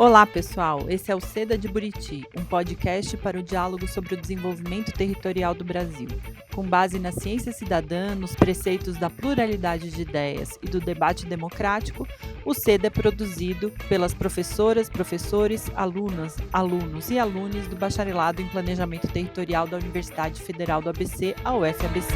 Olá, pessoal! Esse é o Seda de Buriti, um podcast para o diálogo sobre o desenvolvimento territorial do Brasil. Com base na ciência cidadã, nos preceitos da pluralidade de ideias e do debate democrático, o Seda é produzido pelas professoras, professores, alunas, alunos e alunos do Bacharelado em Planejamento Territorial da Universidade Federal do ABC, a UFABC.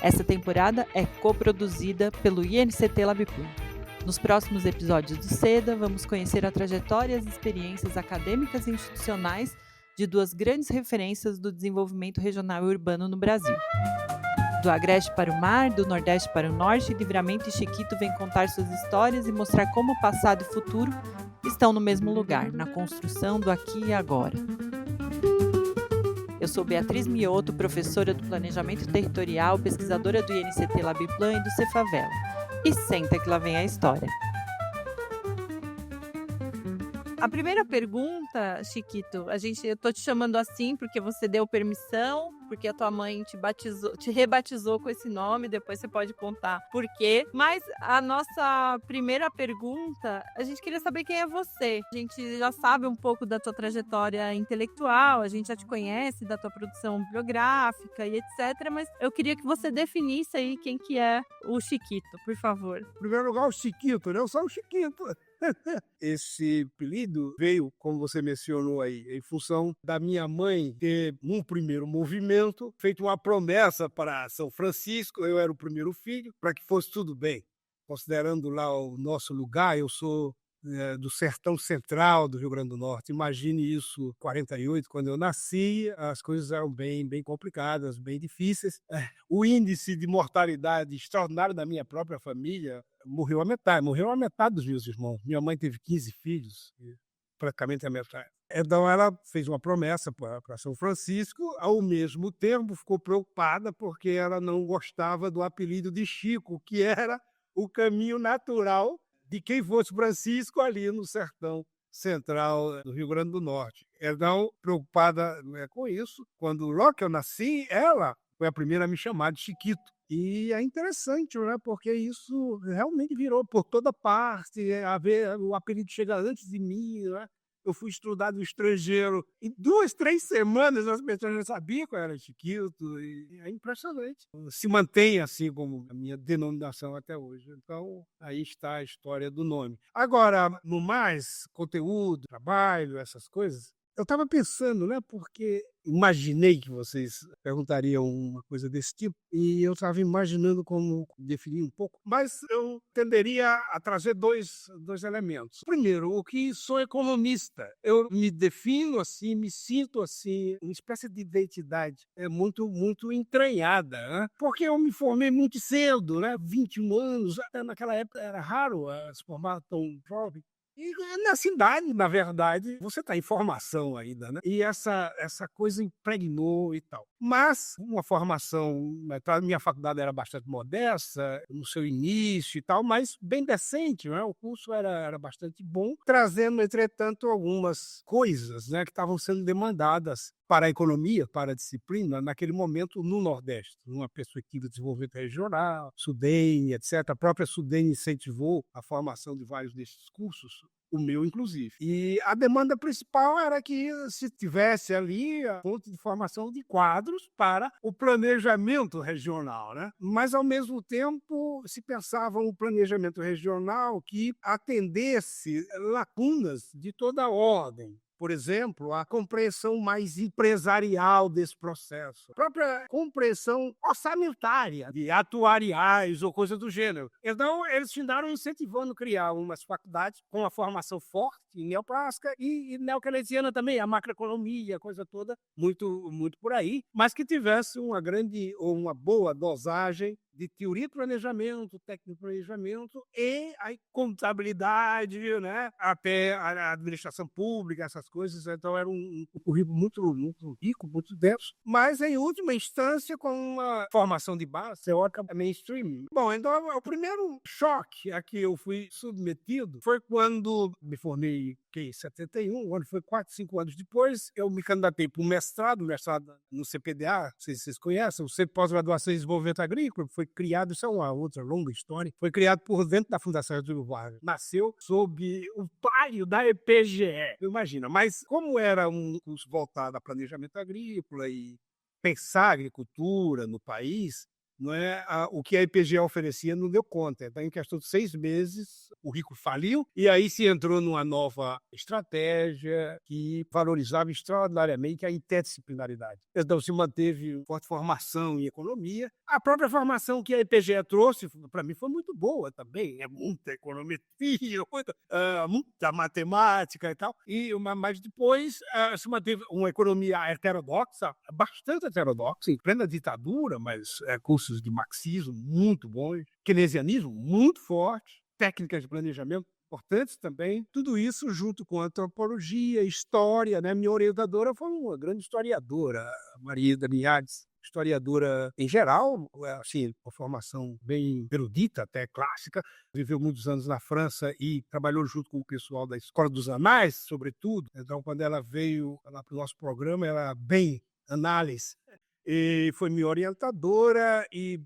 Essa temporada é coproduzida pelo INCT Labplum. Nos próximos episódios do Seda, vamos conhecer a trajetória e as experiências acadêmicas e institucionais de duas grandes referências do desenvolvimento regional e urbano no Brasil. Do Agreste para o Mar, do Nordeste para o Norte, Livramento e Chiquito vêm contar suas histórias e mostrar como o passado e o futuro estão no mesmo lugar, na construção do aqui e agora. Eu sou Beatriz Mioto, professora do Planejamento Territorial, pesquisadora do INCT Labplum e do Cefavela. E senta que lá vem a história. A primeira pergunta, Chiquito, eu tô te chamando assim porque você deu permissão, porque a tua mãe te rebatizou com esse nome, depois você pode contar por quê. Mas a nossa primeira pergunta, a gente queria saber quem é você. A gente já sabe um pouco da tua trajetória intelectual, a gente já te conhece da tua produção bibliográfica e etc, mas eu queria que você definisse aí quem que é o Chiquito, por favor. Em primeiro lugar, o Chiquito, né? Eu sou o Chiquito. Esse apelido veio, como você mencionou aí, em função da minha mãe ter, num primeiro movimento, feito uma promessa para São Francisco. Eu era o primeiro filho, para que fosse tudo bem. Considerando lá o nosso lugar, eu sou do sertão central do Rio Grande do Norte. Imagine isso, em 48, quando eu nasci, as coisas eram bem complicadas, bem difíceis. O índice de mortalidade extraordinário da minha própria família morreu a metade dos meus irmãos. Minha mãe teve 15 filhos, praticamente a metade. Então ela fez uma promessa para São Francisco, ao mesmo tempo ficou preocupada porque ela não gostava do apelido de Chico, que era o caminho natural de quem fosse Francisco ali no sertão central do Rio Grande do Norte. Então, preocupada com isso, quando logo que eu nasci, ela foi a primeira a me chamar de Chiquito. E é interessante, né? Porque isso realmente virou por toda parte, o apelido chega antes de mim, né? Eu fui estudar no estrangeiro. Em 2, 3 semanas as pessoas já sabiam qual era Chiquito. E é impressionante. Se mantém assim como a minha denominação até hoje. Então, aí está a história do nome. Agora, no mais, conteúdo, trabalho, essas coisas, eu estava pensando, né? Porque imaginei que vocês perguntariam uma coisa desse tipo e eu estava imaginando como definir um pouco, mas eu tenderia a trazer dois elementos. Primeiro, o que sou economista. Eu me defino assim, me sinto assim, uma espécie de identidade muito entranhada, né? Porque eu me formei muito cedo, né? 21 anos, até naquela época era raro se formar tão jovem. E na cidade, na verdade, você está em formação ainda, né? E essa coisa impregnou e tal. Mas uma formação, a minha faculdade era bastante modesta, no seu início e tal, mas bem decente, né? O curso era bastante bom, trazendo, entretanto, algumas coisas, né, que estavam sendo demandadas para a economia, para a disciplina, naquele momento no Nordeste, numa perspectiva de desenvolvimento regional, SUDENE, etc. A própria SUDENE incentivou a formação de vários desses cursos, o meu inclusive. E a demanda principal era que se tivesse ali a fonte de formação de quadros para o planejamento regional, né? Mas, ao mesmo tempo, se pensava um planejamento regional que atendesse lacunas de toda a ordem. Por exemplo, a compreensão mais empresarial desse processo, a própria compreensão orçamentária, de atuariais ou coisa do gênero. Então, eles findaram incentivando criar umas faculdades com uma formação forte em neoclássica e neokeynesiana também, a macroeconomia, a coisa toda, muito por aí, mas que tivesse uma grande ou uma boa dosagem de teoria de planejamento, técnica de planejamento e a contabilidade, né? Até a administração pública, essas coisas. Então era um currículo muito rico, muito denso, mas em última instância com uma formação de base teórica mainstream. Bom, então o primeiro choque a que eu fui submetido foi quando me formei fiquei em 71, o ano foi 4, 5 anos depois, eu me candidatei para um mestrado no CPDA, não sei se vocês conhecem, o Centro de Pós-Graduação em Desenvolvimento Agrícola, foi criado, isso é uma outra longa história, foi criado por dentro da Fundação Getúlio Vargas. Nasceu sob o palio da EPGE, imagina. Mas como era um curso voltado a planejamento agrícola e pensar a agricultura no país, não é, o que a EPGE oferecia não deu conta. Então, em questão de 6 meses, o Rico faliu e aí se entrou numa nova estratégia que valorizava extraordinariamente a interdisciplinaridade. Então, se manteve forte formação em economia. A própria formação que a EPGE trouxe, para mim, foi muito boa também. É muita econometria, muita matemática e tal. Mas depois se manteve uma economia heterodoxa, bastante heterodoxa, em plena ditadura, mas cursos de marxismo muito bons, keynesianismo muito forte, técnicas de planejamento importantes também. Tudo isso junto com antropologia, história, né? Minha orientadora foi uma grande historiadora, a Maria da Linhares, historiadora em geral, assim, uma formação bem erudita, até clássica, viveu muitos anos na França e trabalhou junto com o pessoal da Escola dos Anais, sobretudo. Então, quando ela veio lá para o nosso programa, ela era bem análise, e foi minha orientadora e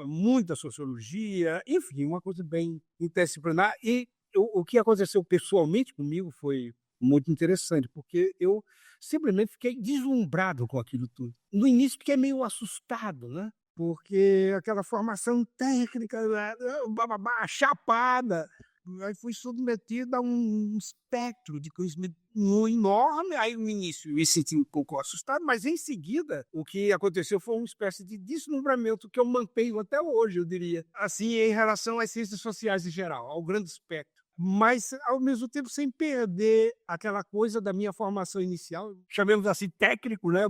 muita sociologia, enfim, uma coisa bem interdisciplinar. E o que aconteceu pessoalmente comigo foi muito interessante, porque eu simplesmente fiquei deslumbrado com aquilo tudo. No início fiquei meio assustado, né? Porque aquela formação técnica, chapada, aí fui submetido a um espectro de conhecimento enorme. Aí no início me senti um pouco assustado, mas em seguida o que aconteceu foi uma espécie de deslumbramento que eu mantenho até hoje, eu diria, assim, em relação às ciências sociais em geral, ao grande espectro. Mas, ao mesmo tempo, sem perder aquela coisa da minha formação inicial, chamemos assim técnico, né?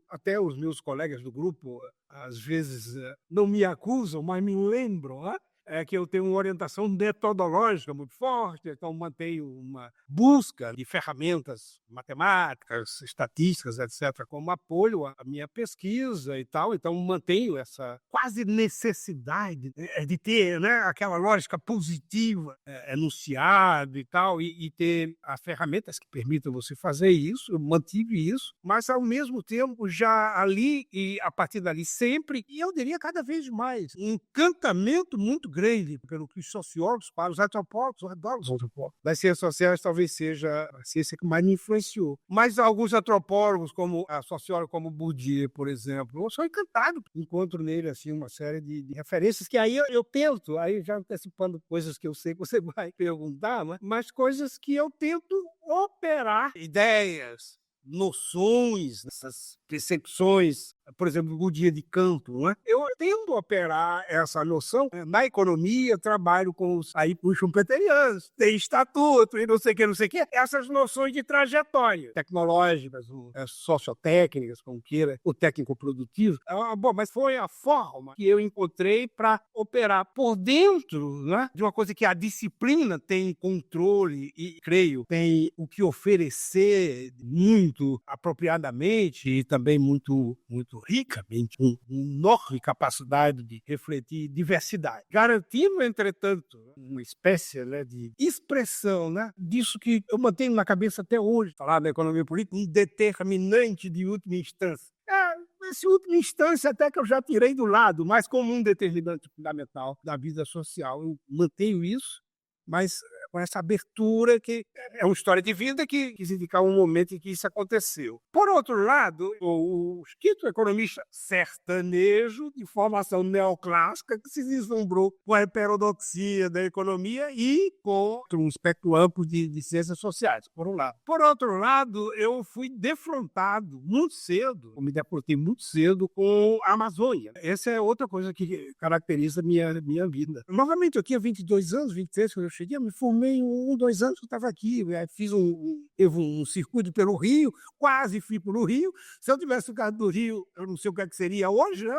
Até os meus colegas do grupo, às vezes, não me acusam, mas me lembram, né? Que eu tenho uma orientação metodológica muito forte, então mantenho uma busca de ferramentas matemáticas, estatísticas, etc., como apoio à minha pesquisa e tal. Então mantenho essa quase necessidade de ter, né, aquela lógica positiva enunciada e tal, e ter as ferramentas que permitam você fazer isso. Eu mantive isso, mas ao mesmo tempo já ali e a partir dali sempre, e eu diria cada vez mais, um encantamento muito grande pelo que os sociólogos, para os antropólogos, eu adoro os antropólogos. Das ciências sociais talvez seja a ciência que mais me influenciou. Mas alguns antropólogos, como a socióloga como Bourdieu, por exemplo, eu sou encantado. Encontro nele assim uma série de referências que aí eu tento, aí já antecipando coisas que eu sei que você vai perguntar, mas coisas que eu tento operar ideias, noções, essas percepções, por exemplo, o dia de campo, não é? Eu tento operar essa noção na economia, trabalho com os aí schumpeterianos, tem estatuto e não sei o que, essas noções de trajetória tecnológicas, sociotécnicas, como queira, o técnico-produtivo. Bom, mas foi a forma que eu encontrei para operar por dentro, né, de uma coisa que a disciplina tem controle e, creio, tem o que oferecer muito apropriadamente e também muito ricamente, uma enorme capacidade de refletir diversidade, garantindo, entretanto, uma espécie, né, de expressão, né, disso que eu mantenho na cabeça até hoje, falar da economia política, um determinante de última instância. Essa última instância até que eu já tirei do lado, mas como um determinante fundamental da vida social. Eu mantenho isso, mas com essa abertura que é uma história de vida que quis indicar um momento em que isso aconteceu. Por outro lado, o quinto economista sertanejo, de formação neoclássica, que se deslumbrou com a heterodoxia da economia e com um espectro amplo de ciências sociais, por um lado. Por outro lado, eu fui defrontado muito cedo, eu me defrontei muito cedo com a Amazônia. Essa é outra coisa que caracteriza a minha vida. Novamente, eu tinha 22 anos, 23, quando eu cheguei, eu me formei 2 anos que eu estava aqui, fiz um circuito pelo Rio, quase fui pelo Rio. Se eu tivesse ficado do Rio, eu não sei o que seria hoje, né?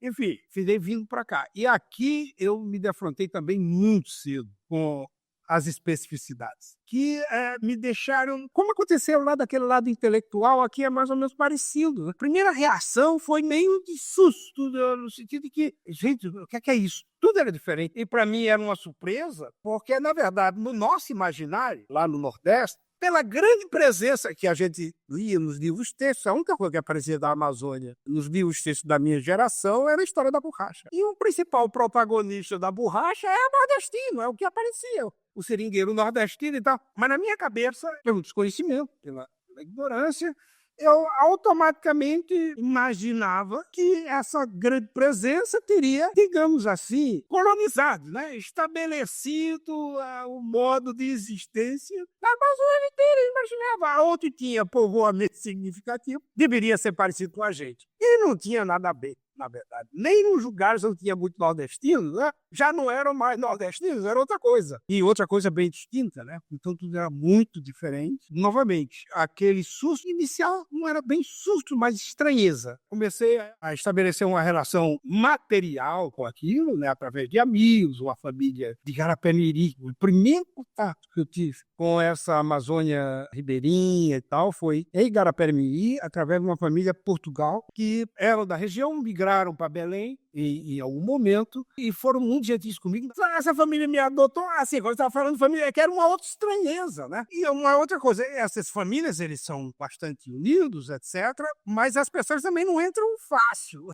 Enfim, fiquei vindo para cá. E aqui eu me defrontei também muito cedo com as especificidades, que me deixaram... Como aconteceu lá daquele lado intelectual, aqui é mais ou menos parecido. A primeira reação foi meio de susto, no sentido de que, gente, o que é isso? Tudo era diferente. E para mim era uma surpresa, porque, na verdade, no nosso imaginário, lá no Nordeste, pela grande presença que a gente lia nos livros textos, a única coisa que aparecia da Amazônia nos livros textos da minha geração era a história da borracha. E o principal protagonista da borracha é o nordestino, é o que aparecia, o seringueiro nordestino e tal. Mas na minha cabeça, pelo desconhecimento, pela ignorância, eu automaticamente imaginava que essa grande presença teria, digamos assim, colonizado, né? Estabelecido o modo de existência da Amazônia inteira. Eu imaginava. Onde tinha povoamento significativo, deveria ser parecido com a gente. E não tinha nada a ver, na verdade. Nem nos lugares onde tinha muito nordestino, né? Já não eram mais nordestinos, era outra coisa. E outra coisa bem distinta, né? Então tudo era muito diferente. Novamente, aquele susto inicial não era bem susto, mas estranheza. Comecei a estabelecer uma relação material com aquilo, né? Através de amigos, uma família de Garapé-Miri. O primeiro contato que eu tive com essa Amazônia ribeirinha e tal foi em Garapé-Miri, através de uma família Portugal, que eram da região, migraram para Belém em algum momento e foram muito gentis comigo. Essa família me adotou, assim, quando eu estava falando de família, que era uma outra estranheza, né? E uma outra coisa, essas famílias, eles são bastante unidos, etc., mas as pessoas também não entram fácil.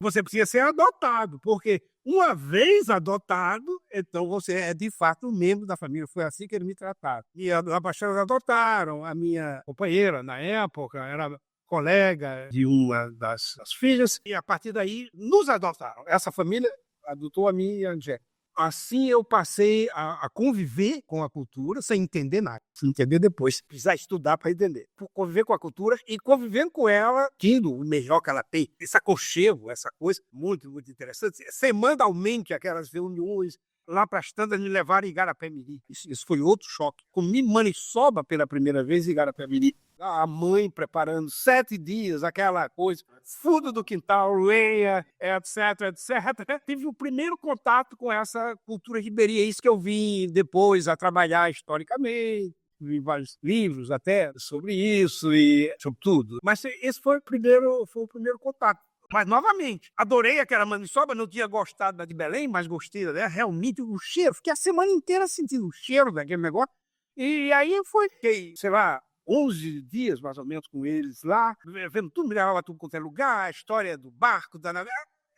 Você precisa ser adotado, porque uma vez adotado, então você é de fato membro da família. Foi assim que eles me trataram. E as baixadas adotaram. A minha companheira, na época, era colega de uma das filhas, e a partir daí nos adotaram. Essa família adotou a mim e a Angélica. Assim eu passei a conviver com a cultura sem entender nada. Sem entender depois. Precisar estudar para entender. Conviver com a cultura e convivendo com ela, tendo o melhor que ela tem. Esse aconchego, essa coisa muito, muito interessante. Semanalmente, aquelas reuniões lá para as tandas me levaram em Garapé-Miri. Isso foi outro choque. Comi maniçoba pela primeira vez em Garapé-Miri. A mãe preparando 7 dias, aquela coisa, fundo do quintal, lenha, etc, etc. Tive o primeiro contato com essa cultura ribeirinha. Isso que eu vim depois a trabalhar historicamente. Vi vários livros até sobre isso e sobre tudo. Mas esse foi o primeiro contato. Mas, novamente, adorei aquela maniçoba, não tinha gostado da de Belém, mas gostei, né? Realmente o cheiro. Fiquei a semana inteira sentindo o cheiro daquele negócio. E aí fiquei, sei lá, 11 dias, mais ou menos, com eles lá, vendo tudo, me levava tudo quanto é lugar, a história do barco,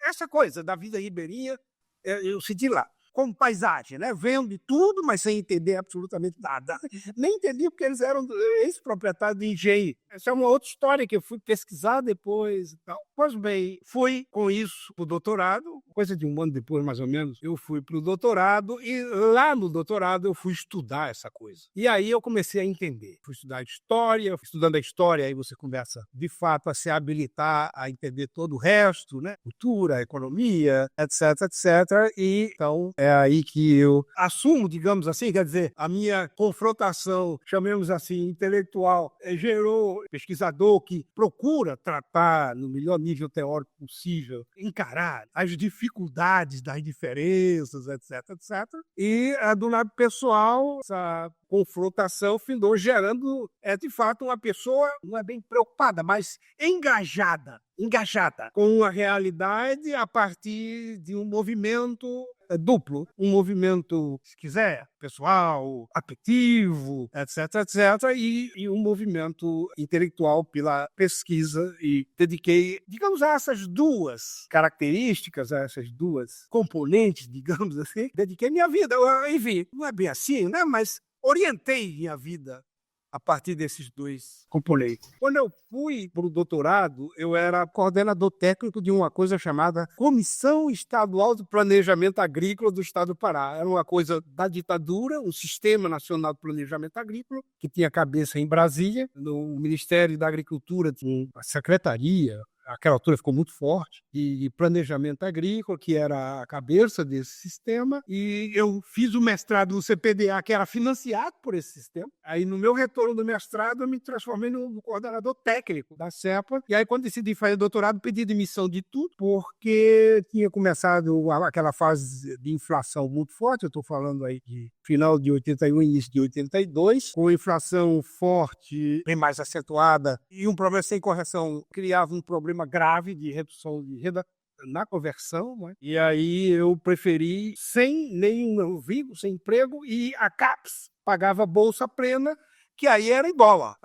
essa coisa da vida ribeirinha, eu senti lá. Como paisagem, né? Vendo tudo, mas sem entender absolutamente nada. Nem entendi porque eles eram ex-proprietários de engenho. Essa é uma outra história que eu fui pesquisar depois e tal. Pois bem, fui com isso para o doutorado, coisa de um ano depois, mais ou menos, eu fui para o doutorado e lá no doutorado eu fui estudar essa coisa. E aí eu comecei a entender. Fui estudar história, estudando a história, aí você começa, de fato, a se habilitar a entender todo o resto, né? Cultura, economia, etc, etc. E então é aí que eu assumo, digamos assim, quer dizer, a minha confrontação, chamemos assim, intelectual, gerou pesquisador que procura tratar no melhor nível teórico possível, encarar as dificuldades das diferenças, etc, etc. E do lado pessoal, essa confrontação findou gerando, de fato, uma pessoa, não é bem preocupada, mas engajada com a realidade a partir de um movimento duplo, um movimento, se quiser, pessoal, afetivo, etc, etc, e um movimento intelectual pela pesquisa, e dediquei, digamos, a essas duas características, a essas duas componentes, digamos assim, dediquei minha vida. Enfim, não é bem assim, né? Mas orientei minha vida a partir desses dois componentes. Quando eu fui para o doutorado, eu era coordenador técnico de uma coisa chamada Comissão Estadual de Planejamento Agrícola do Estado do Pará. Era uma coisa da ditadura, um Sistema Nacional de Planejamento Agrícola, que tinha cabeça em Brasília. No Ministério da Agricultura tinha uma secretaria, aquela altura ficou muito forte, de planejamento agrícola, que era a cabeça desse sistema, e eu fiz o mestrado no CPDA, que era financiado por esse sistema. Aí, no meu retorno do mestrado, eu me transformei no coordenador técnico da CEPA, e aí, quando decidi fazer doutorado, pedi demissão de tudo, porque tinha começado aquela fase de inflação muito forte, eu estou falando aí de final de 81, início de 82, com inflação forte, bem mais acentuada, e um problema sem correção criava um problema grave de redução de renda na conversão, né? E aí eu preferi sem nenhum vínculo, sem emprego, e a CAPES pagava bolsa plena, que aí era em dólar.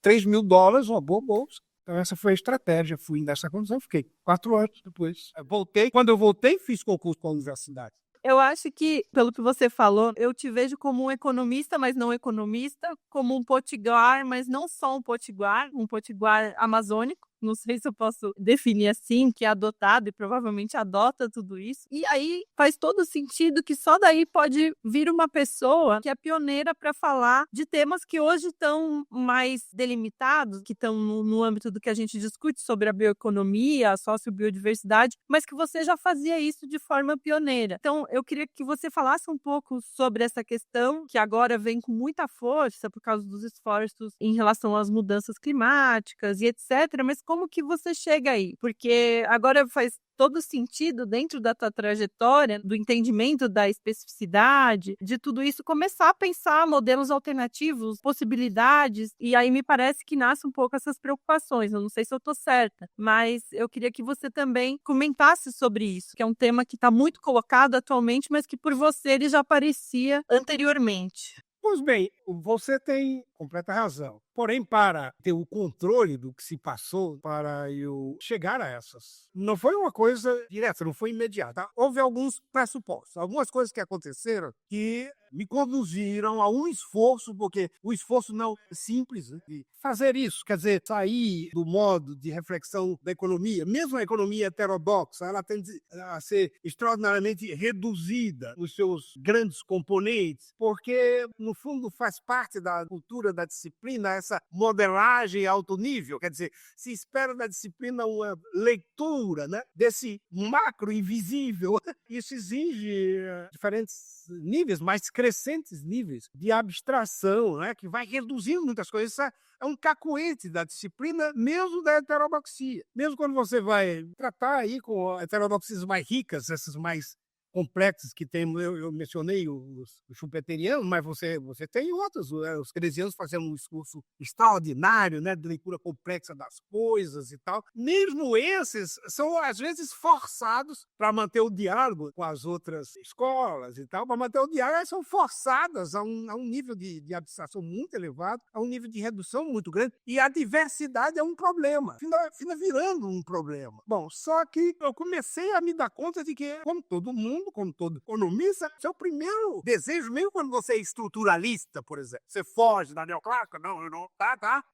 $3.000, uma boa bolsa. Então essa foi a estratégia. Fui nessa condição, fiquei 4 anos depois. Voltei. Quando eu voltei, fiz concurso com a universidade. Eu acho que, pelo que você falou, eu te vejo como um economista, mas não economista, como um potiguar, mas não só um potiguar amazônico. Não sei se eu posso definir assim, que é adotado e provavelmente adota tudo isso. E aí faz todo sentido que só daí pode vir uma pessoa que é pioneira para falar de temas que hoje estão mais delimitados, que estão no âmbito do que a gente discute sobre a bioeconomia, a sociobiodiversidade, mas que você já fazia isso de forma pioneira. Então, eu queria que você falasse um pouco sobre essa questão, que agora vem com muita força por causa dos esforços em relação às mudanças climáticas e etc., mas como que você chega aí? Porque agora faz todo sentido, dentro da tua trajetória, do entendimento da especificidade, de tudo isso, começar a pensar modelos alternativos, possibilidades, e aí me parece que nasce um pouco essas preocupações. Eu não sei se eu estou certa, mas eu queria que você também comentasse sobre isso, que é um tema que está muito colocado atualmente, mas que por você ele já aparecia anteriormente. Pois bem, você tem completa razão. Porém, para ter o controle do que se passou, para eu chegar a essas, não foi uma coisa direta, não foi imediata. Houve alguns pressupostos, algumas coisas que aconteceram que me conduziram a um esforço, porque o esforço não é simples, né, de fazer isso, quer dizer, sair do modo de reflexão da economia. Mesmo a economia heterodoxa, ela tende a ser extraordinariamente reduzida nos seus grandes componentes, porque, no fundo, faz parte da cultura da disciplina essa modelagem alto nível, quer dizer, se espera da disciplina uma leitura, né, desse macro invisível. Isso exige diferentes níveis, mais crescentes níveis de abstração, né, que vai reduzindo muitas coisas. Isso é um cacoete da disciplina, mesmo da heterodoxia. Mesmo quando você vai tratar aí com heterodoxias mais ricas, essas mais complexos que tem, eu mencionei os schumpeterianos, mas você tem outros, os keynesianos fazendo um discurso extraordinário, né, de leitura complexa das coisas e tal. Mesmo esses são, às vezes, forçados para manter o diálogo com as outras escolas e tal, para manter o diálogo, elas são forçadas a um nível de abstração muito elevado, a um nível de redução muito grande, e a diversidade é um problema, fica virando um problema. Bom, só que eu comecei a me dar conta de que, como todo mundo, como todo economista, seu primeiro desejo, mesmo quando você é estruturalista, por exemplo, você foge da neoclássica, não, eu não,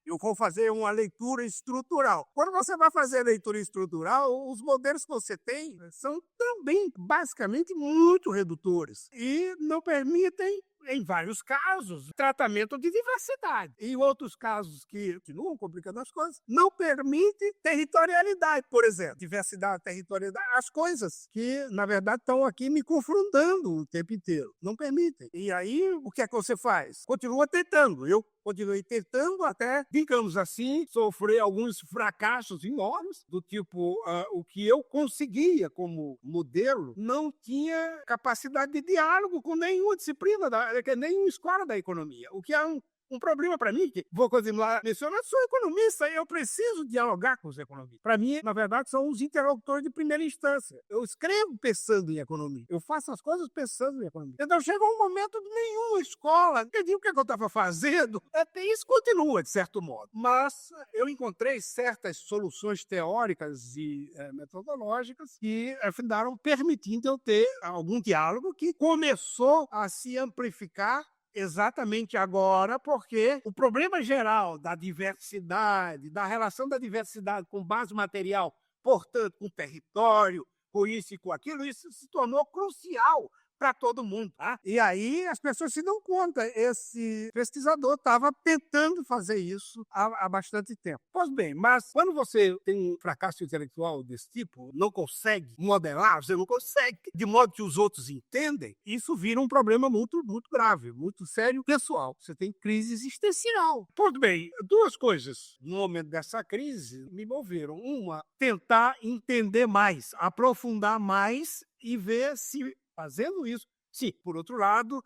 eu vou fazer uma leitura estrutural. Quando você vai fazer a leitura estrutural, os modelos que você tem são também, basicamente, muito redutores e não permitem, em vários casos, tratamento de diversidade. Em outros casos que continuam complicando as coisas, não permite territorialidade, por exemplo. Diversidade, territorialidade, as coisas que, na verdade, estão aqui me confrontando o tempo inteiro. Não permitem. E aí, o que é que você faz? Continua tentando. Eu continuei tentando até, digamos assim, sofrer alguns fracassos enormes, do tipo, o que eu conseguia como modelo não tinha capacidade de diálogo com nenhuma disciplina, nenhuma escola da economia, o que é um problema para mim, que vou continuar mencionando, sou economista e eu preciso dialogar com os economistas. Para mim, na verdade, são os interlocutores de primeira instância. Eu escrevo pensando em economia, eu faço as coisas pensando em economia. Então chegou um momento de nenhuma escola entendi o que eu estava fazendo. Até isso continua, de certo modo. Mas eu encontrei certas soluções teóricas e metodológicas que afinal permitindo eu ter algum diálogo que começou a se amplificar exatamente agora, porque o problema geral da diversidade, da relação da diversidade com base material, portanto, com território, com isso e com aquilo, isso se tornou crucial para todo mundo. Tá? E aí as pessoas se dão conta, esse pesquisador estava tentando fazer isso há bastante tempo. Pois bem, mas quando você tem um fracasso intelectual desse tipo, não consegue modelar, você não consegue, de modo que os outros entendem, isso vira um problema muito, muito grave, muito sério, pessoal. Você tem crise existencial. Pois bem, duas coisas no momento dessa crise me moveram. Uma, tentar entender mais, aprofundar mais e ver se, fazendo isso, se, por outro lado,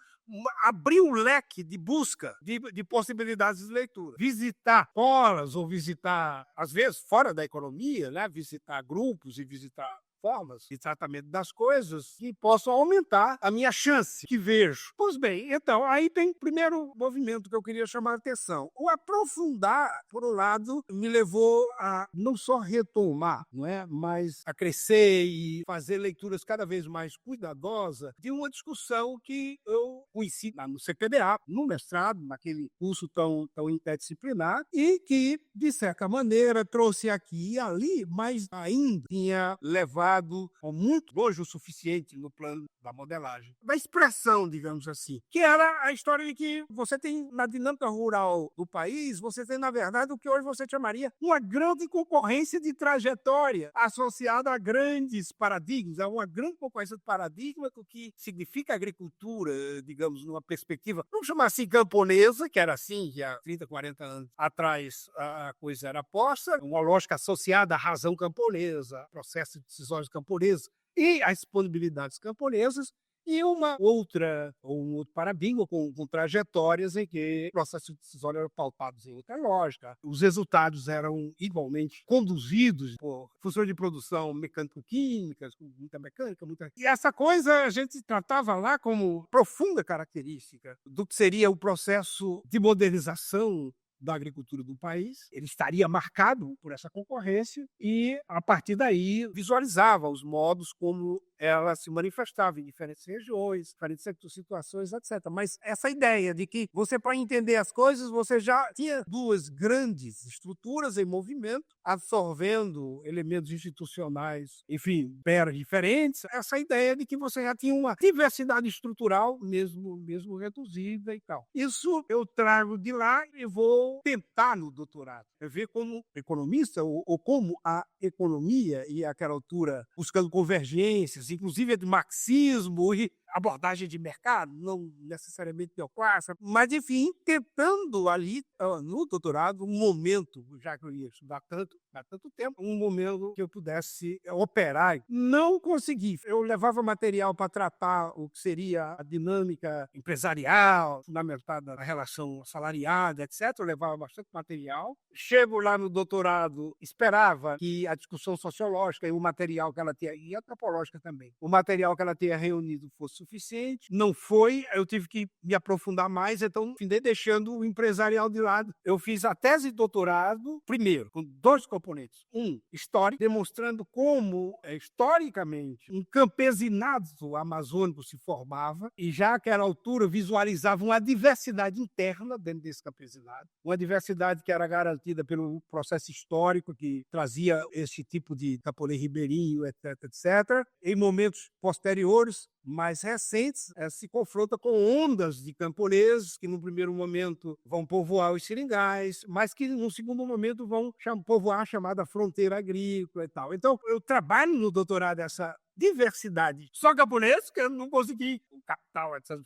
abrir um leque de busca de possibilidades de leitura. Visitar escolas ou visitar, às vezes, fora da economia, né? Visitar grupos e visitar formas de tratamento das coisas que possam aumentar a minha chance que vejo. Pois bem, então, aí tem o primeiro movimento que eu queria chamar a atenção. O aprofundar, por um lado, me levou a não só retomar, não é, mas a crescer e fazer leituras cada vez mais cuidadosas de uma discussão que eu conheci no CPBA, no mestrado, naquele curso tão interdisciplinar, e que, de certa maneira, trouxe aqui e ali, mas ainda tinha levado muito longe o suficiente no plano da modelagem, da expressão, digamos assim, que era a história de que você tem, na dinâmica rural do país, você tem, na verdade, o que hoje você chamaria uma grande concorrência de trajetória associada a grandes paradigmas, a uma grande concorrência de paradigmas do que significa agricultura, digamos, numa perspectiva, vamos chamar assim, camponesa, que era assim, que há 30, 40 anos atrás a coisa era posta, uma lógica associada à razão camponesa, processo de decisões camponesas e as disponibilidades camponesas, e um outro paradigma com trajetórias em que o processo decisório era pautado em outra lógica. Os resultados eram igualmente conduzidos por funções de produção mecânico-químicas, com muita mecânica, muita... E essa coisa a gente tratava lá como profunda característica do que seria o processo de modernização da agricultura do país. Ele estaria marcado por essa concorrência e, a partir daí, visualizava os modos como ela se manifestava em diferentes regiões, diferentes situações, etc. Mas essa ideia de que você, para entender as coisas, você já tinha duas grandes estruturas em movimento, absorvendo elementos institucionais, enfim, bem diferentes, essa ideia de que você já tinha uma diversidade estrutural, mesmo reduzida e tal. Isso eu trago de lá e vou tentar no doutorado, ver como economista ou como a economia, e àquela altura buscando convergências, inclusive de marxismo e abordagem de mercado, não necessariamente neoclássica, mas, enfim, tentando ali, no doutorado, um momento, já que eu ia estudar há tanto tempo, um momento que eu pudesse operar. Não consegui. Eu levava material para tratar o que seria a dinâmica empresarial, fundamentada na relação salariada, etc. Eu levava bastante material. Chego lá no doutorado, esperava que a discussão sociológica e o material que ela tinha, e antropológica também, o material que ela tinha reunido fosse suficiente. Não foi, eu tive que me aprofundar mais, então findei deixando o empresarial de lado. Eu fiz a tese de doutorado, primeiro, com dois componentes. Um, histórico, demonstrando como, historicamente, um campesinado amazônico se formava, e já àquela altura visualizava uma diversidade interna dentro desse campesinado, uma diversidade que era garantida pelo processo histórico que trazia esse tipo de Capolé Ribeirinho, etc, etc. Em momentos posteriores, mais recentes, se confronta com ondas de camponeses que, no primeiro momento, vão povoar os seringais, mas que, no segundo momento, vão povoar a chamada fronteira agrícola e tal. Então, eu trabalho no doutorado essa diversidade. Só camponeses, que eu não consegui o capital, etc.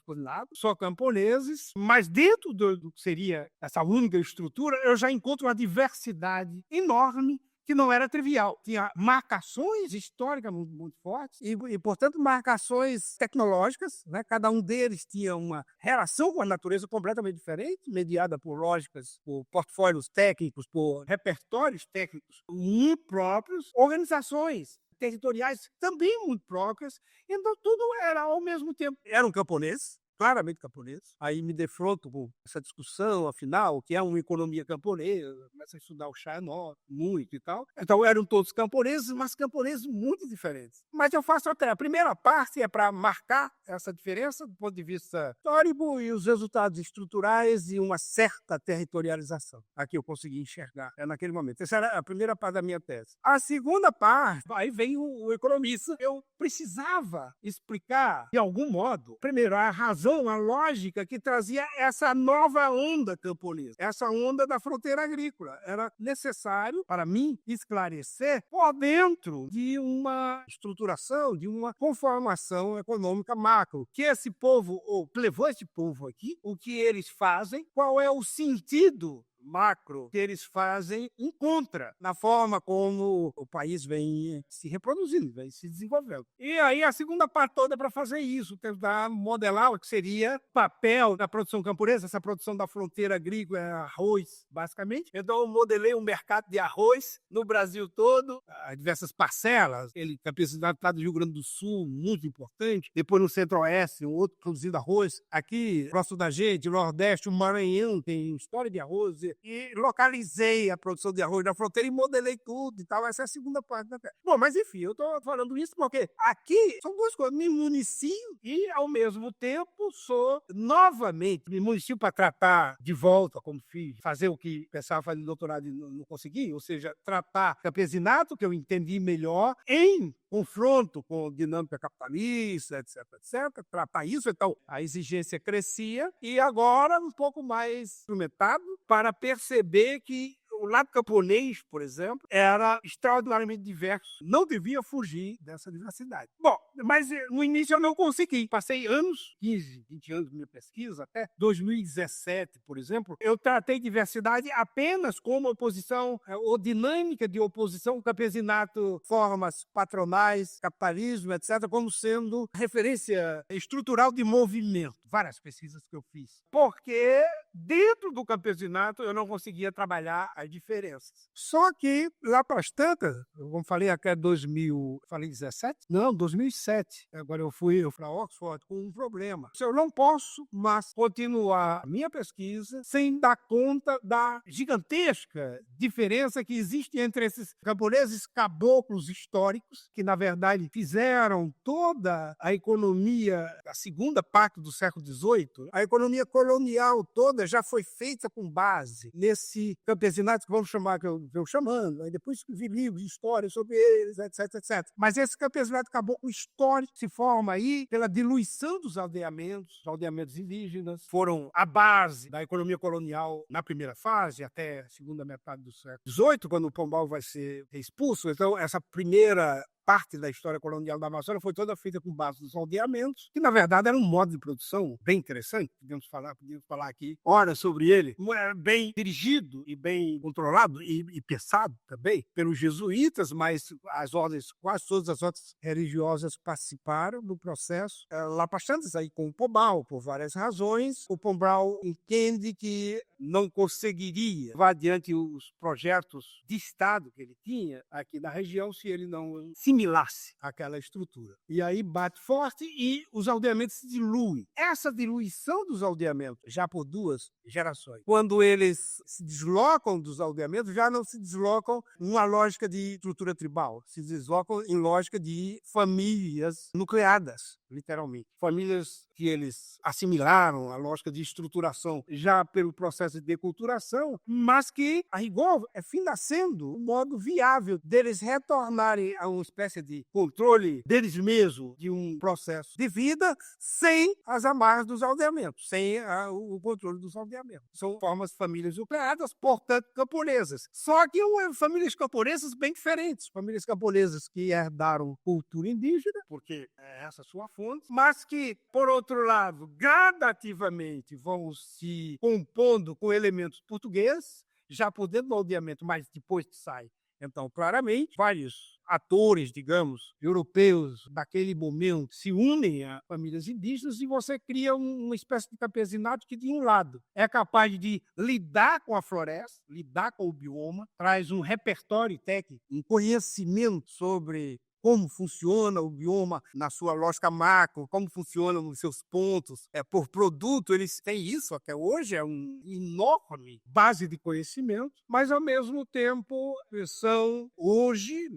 Só camponeses, mas dentro do que seria essa única estrutura, eu já encontro uma diversidade enorme que não era trivial. Tinha marcações históricas muito fortes e, portanto, marcações tecnológicas, né? Cada um deles tinha uma relação com a natureza completamente diferente, mediada por lógicas, por portfólios técnicos, por repertórios técnicos muito próprios, organizações territoriais também muito próprias. Então, tudo era, ao mesmo tempo, eram camponeses, claramente camponês. Aí me defronto com essa discussão, afinal, o que é uma economia camponesa, começo a estudar o Chainó muito e tal. Então eram todos camponeses, mas camponeses muito diferentes. Mas eu faço até, a primeira parte é para marcar essa diferença do ponto de vista histórico e os resultados estruturais e uma certa territorialização. Aqui eu consegui enxergar naquele momento. Essa era a primeira parte da minha tese. A segunda parte, aí vem o economista. Eu precisava explicar, de algum modo, primeiro, a razão, a lógica que trazia essa nova onda camponesa, essa onda da fronteira agrícola. Era necessário, para mim, esclarecer por dentro de uma estruturação, de uma conformação econômica macro, que esse povo, ou que levou esse povo aqui, o que eles fazem, qual é o sentido macro que eles fazem encontra na forma como o país vem se reproduzindo, vem se desenvolvendo. E aí a segunda parte toda é para fazer isso, tentar modelar o que seria o papel da produção camponesa, essa produção da fronteira agrícola, arroz, basicamente. Então eu modelei um mercado de arroz no Brasil todo, diversas parcelas, ele campesinato lá do Rio Grande do Sul, muito importante, depois no Centro-Oeste, um outro produzindo arroz, aqui próximo da gente, no Nordeste, o Maranhão tem história de arroz, e localizei a produção de arroz na fronteira e modelei tudo e tal. Essa é a segunda parte da tese. Bom, mas enfim, eu estou falando isso porque aqui são duas coisas. Me municio e, ao mesmo tempo, sou novamente, me municio para tratar de volta, como fiz, fazer o que pensava fazer no doutorado e não consegui, ou seja, tratar campesinato, que eu entendi melhor, em confronto com dinâmica capitalista, etc, etc, tratar isso, então a exigência crescia e agora um pouco mais instrumentado para perceber que o lado camponês, por exemplo, era extraordinariamente diverso. Não devia fugir dessa diversidade. Bom, mas no início eu não consegui. Passei anos, 15, 20 anos de minha pesquisa, até 2017, por exemplo, eu tratei diversidade apenas como oposição, ou dinâmica de oposição, campesinato, formas patronais, capitalismo, etc., como sendo referência estrutural de movimento. Várias pesquisas que eu fiz. Porque dentro do campesinato eu não conseguia trabalhar as diferenças. Só que lá para as tantas, como falei até 2017? Não, 2007. Agora eu fui para Oxford com um problema. Eu não posso mais continuar a minha pesquisa sem dar conta da gigantesca diferença que existe entre esses camponeses caboclos históricos, que na verdade fizeram toda a economia da segunda parte do século XVIII. A economia colonial toda já foi feita com base nesse campesinato que vamos chamar, que eu venho chamando, aí depois vi livros de história sobre eles, etc, etc. Mas esse campesinato caboclo histórico se forma aí pela diluição dos aldeamentos, os aldeamentos indígenas, foram a base da economia colonial na primeira fase, até a segunda metade do século XVIII, quando o Pombal vai ser expulso. Então, essa primeira parte da história colonial da Amazônia foi toda feita com base nos aldeamentos, que na verdade era um modo de produção bem interessante, podíamos falar aqui horas sobre ele, bem dirigido e bem controlado e pensado também pelos jesuítas, mas as ordens, quase todas as ordens religiosas participaram do processo. Lá bastantes aí com o Pombal, por várias razões. O Pombal entende que não conseguiria levar adiante os projetos de Estado que ele tinha aqui na região se ele não assimilasse aquela estrutura. E aí bate forte e os aldeamentos se diluem. Essa diluição dos aldeamentos, já por duas gerações, quando eles se deslocam dos aldeamentos, já não se deslocam numa lógica de estrutura tribal, se deslocam em lógica de famílias nucleadas, literalmente. Famílias que eles assimilaram a lógica de estruturação já pelo processo de deculturação, mas que, a rigor, finda sendo um modo viável deles retornarem a uma espécie de controle deles mesmos de um processo de vida sem as amarras dos aldeamentos, sem o controle dos aldeamentos. São formas de famílias nucleadas, portanto, camponesas. Só que famílias camponesas bem diferentes. Famílias camponesas que herdaram cultura indígena, porque é essa a sua fonte, mas que, por outro lado, gradativamente vão se compondo com elementos portugueses, já por dentro do aldeamento, mas depois que sai. Então, claramente, vários atores, digamos, europeus daquele momento se unem a famílias indígenas e você cria uma espécie de campesinato que, de um lado, é capaz de lidar com a floresta, lidar com o bioma, traz um repertório técnico, um conhecimento sobre como funciona o bioma na sua lógica macro, como funcionam os seus pontos. Por produto, eles têm isso até hoje, é uma enorme base de conhecimento, mas, ao mesmo tempo, são hoje,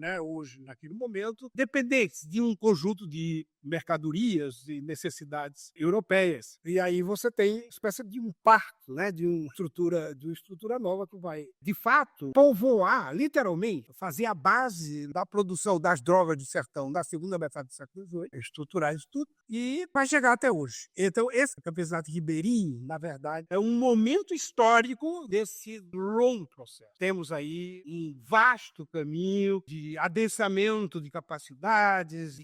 naquele momento, dependentes de um conjunto de mercadorias e necessidades europeias. E aí você tem uma espécie de um parto, de uma estrutura nova que vai, de fato, povoar, literalmente, fazer a base da produção das drogas do sertão da segunda metade do século XVIII, estruturar isso tudo, e vai chegar até hoje. Então, esse campeonato ribeirinho, na verdade, é um momento histórico desse longo processo. Temos aí um vasto caminho de adensamento de capacidades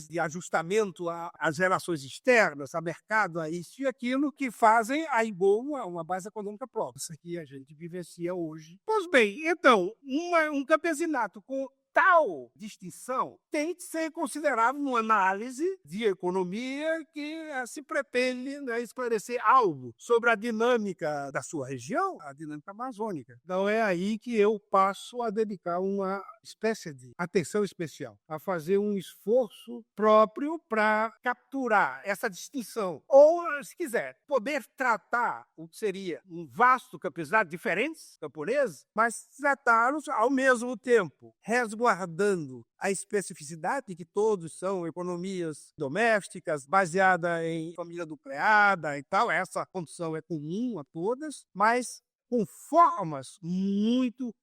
de ajustamento às relações externas, a mercado, a isso e aquilo, que fazem a IBOA uma base econômica própria. Isso aqui a gente vivencia hoje. Pois bem, então, um campesinato com tal distinção tem que ser considerado uma análise de economia que se pretende esclarecer algo sobre a dinâmica da sua região, a dinâmica amazônica. Então é aí que eu passo a dedicar uma espécie de atenção especial, a fazer um esforço próprio para capturar essa distinção. Ou, se quiser, poder tratar o que seria um vasto campeonato, diferentes camponeses, mas tratá-los ao mesmo tempo, resguardando a especificidade de que todos são economias domésticas, baseada em família nucleada e tal. Essa condição é comum a todas, mas com formas muito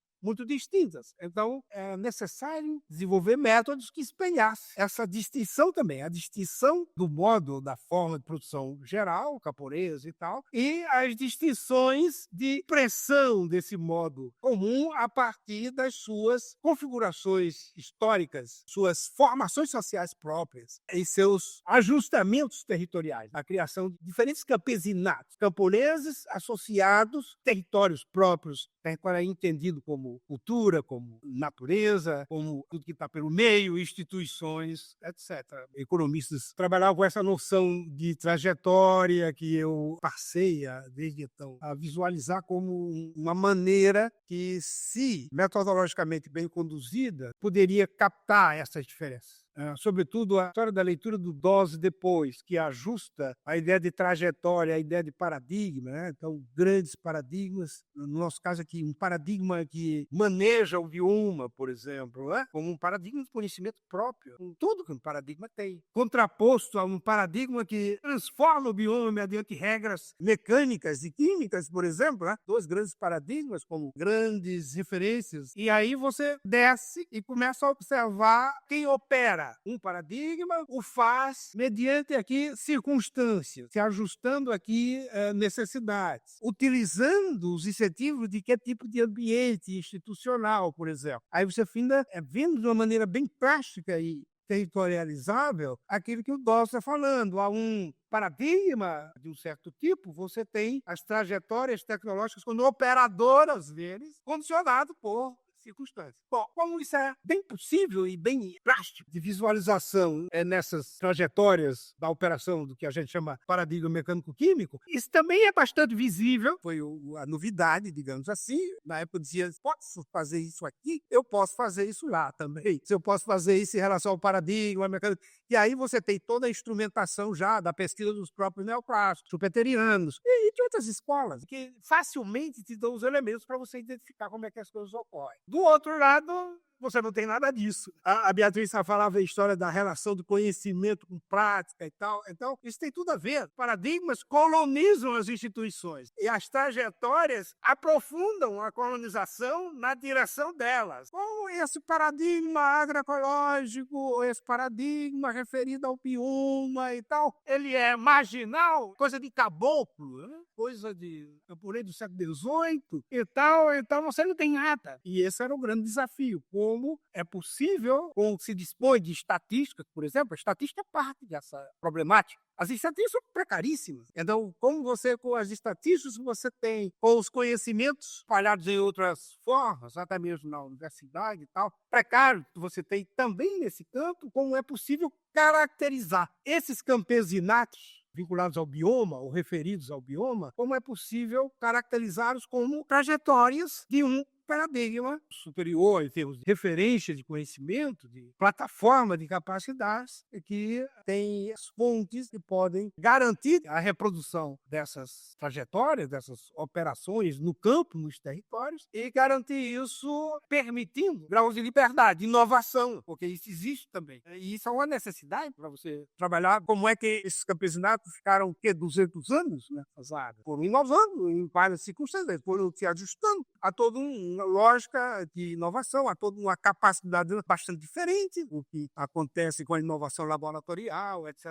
distintas. Então, é necessário desenvolver métodos que espelhassem essa distinção também, a distinção do modo, da forma de produção geral, camponesa e tal, e as distinções de expressão desse modo comum a partir das suas configurações históricas, suas formações sociais próprias e seus ajustamentos territoriais, a criação de diferentes campesinatos, camponeses associados, territórios próprios, território entendido como cultura, como natureza, como tudo que está pelo meio, instituições, etc. Economistas trabalhavam com essa noção de trajetória que eu passei desde então a visualizar como uma maneira que, se metodologicamente bem conduzida, poderia captar essas diferenças. Sobretudo a história da leitura do Dawes depois, que ajusta a ideia de trajetória, a ideia de paradigma. Então, grandes paradigmas, no nosso caso aqui, um paradigma que maneja o bioma, por exemplo, como um paradigma de conhecimento próprio, com tudo que um paradigma tem, contraposto a um paradigma que transforma o bioma mediante regras mecânicas e químicas, por exemplo, dois grandes paradigmas como grandes referências. E aí você desce e começa a observar quem opera um paradigma, o faz mediante aqui circunstâncias, se ajustando aqui necessidades, utilizando os incentivos de que tipo de ambiente institucional, por exemplo. Aí você finda vendo de uma maneira bem plástica e territorializável aquilo que o Dawes está falando. Há um paradigma de um certo tipo, você tem as trajetórias tecnológicas quando operadoras deles, condicionado por circunstâncias. Bom, como isso é bem possível e bem plástico de visualização nessas trajetórias da operação do que a gente chama paradigma mecânico-químico, isso também é bastante visível. Foi a novidade, digamos assim. Na época eu dizia, posso fazer isso aqui, eu posso fazer isso lá também. Se eu posso fazer isso em relação ao paradigma mecânico. E aí você tem toda a instrumentação já da pesquisa dos próprios neoclássicos, schumpeterianos e de outras escolas, que facilmente te dão os elementos para você identificar como é que as coisas ocorrem. Do outro lado, você não tem nada disso. A Beatriz falava a história da relação do conhecimento com prática e tal. Então, isso tem tudo a ver. Paradigmas colonizam as instituições e as trajetórias aprofundam a colonização na direção delas. Como esse paradigma agroecológico, esse paradigma referido ao bioma e tal, ele é marginal, coisa de caboclo, coisa de camponês do século XVIII e tal. Então, você não tem nada. E esse era o grande desafio. Como é possível, como se dispõe de estatísticas, por exemplo, a estatística é parte dessa problemática. As estatísticas são precaríssimas. Então, como você, com as estatísticas, você tem com os conhecimentos espalhados em outras formas, até mesmo na universidade e tal, precário que você tem também nesse campo, como é possível caracterizar esses campesinatos vinculados ao bioma ou referidos ao bioma, como é possível caracterizá-los como trajetórias de um paradigma superior em termos de referência de conhecimento, de plataforma de capacidades, que tem as fontes que podem garantir a reprodução dessas trajetórias, dessas operações no campo, nos territórios, e garantir isso permitindo graus de liberdade, de inovação, porque isso existe também. E isso é uma necessidade para você trabalhar. Como é que esses campesinatos ficaram 200 anos nessas áreas? Foram inovando em várias circunstâncias, foram se ajustando a toda uma lógica de inovação, a toda uma capacidade bastante diferente do que acontece com a inovação laboratorial, etc,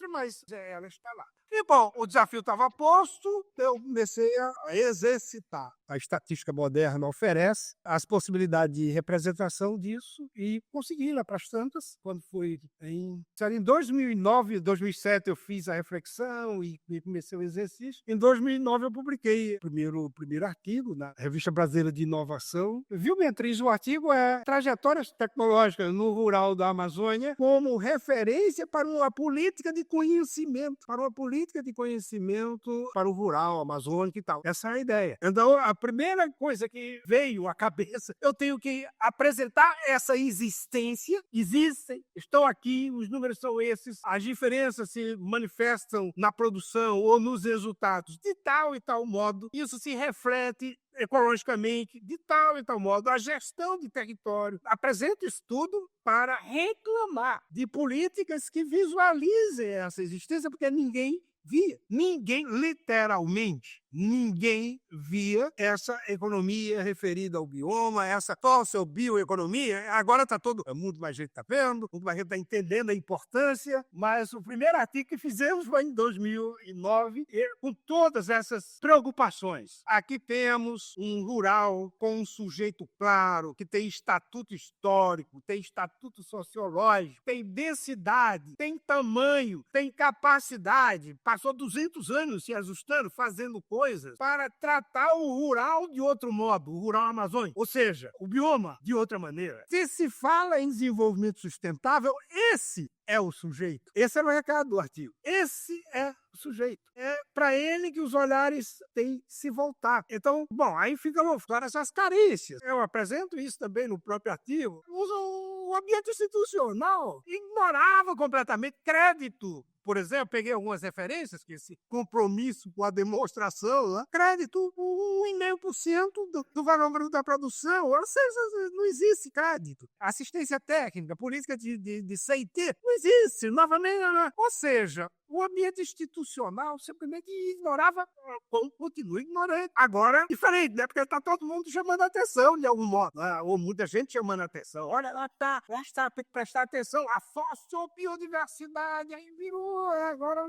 mas ela está lá. E, bom, o desafio estava posto, eu comecei a exercitar. A estatística moderna oferece as possibilidades de representação disso e consegui lá para as tantas, quando foi em 2009, 2007 eu fiz a reflexão e comecei o exercício. Em 2009 eu publiquei o primeiro artigo na Revista Brasileira de Inovação. Viu, Beatriz? O artigo é Trajetórias Tecnológicas no Rural da Amazônia como referência para uma política de conhecimento, para o rural amazônico e tal. Essa é a ideia. Então, a primeira coisa que veio à cabeça, eu tenho que apresentar essa existência. Existem, estão aqui, os números são esses, as diferenças se manifestam na produção ou nos resultados de tal e tal modo. Isso se reflete ecologicamente, de tal e tal modo, a gestão de território. Apresenta isso tudo para reclamar de políticas que visualizem essa existência, porque ninguém via. Ninguém via essa economia referida ao bioma, essa fóssil bioeconomia. Agora está muito mais gente está vendo, muito mais gente está entendendo a importância, mas o primeiro artigo que fizemos foi em 2009, com todas essas preocupações. Aqui temos um rural com um sujeito claro, que tem estatuto histórico, tem estatuto sociológico, tem densidade, tem tamanho, tem capacidade, passou 200 anos se ajustando, fazendo coisas para tratar o rural de outro modo, o rural amazônico, ou seja, o bioma de outra maneira. Se fala em desenvolvimento sustentável, esse é o sujeito. Esse era o recado do artigo. Esse é o sujeito. É para ele que os olhares têm que se voltar. Então, bom, aí ficam claras as carências. Eu apresento isso também no próprio artigo. O ambiente institucional ignorava completamente crédito. Por exemplo, peguei algumas referências, que esse compromisso com a demonstração, né? Crédito, 1,5% do valor bruto da produção, ou seja, não existe crédito. Assistência técnica, política de CIT, não existe, novamente, né? Ou seja, o ambiente institucional simplesmente ignorava, continua ignorando. Agora, diferente, né? Porque está todo mundo chamando a atenção de algum modo, né? Ou muita gente chamando a atenção. Olha, lá está, tem que prestar atenção. A fossobiodiversidade aí virou agora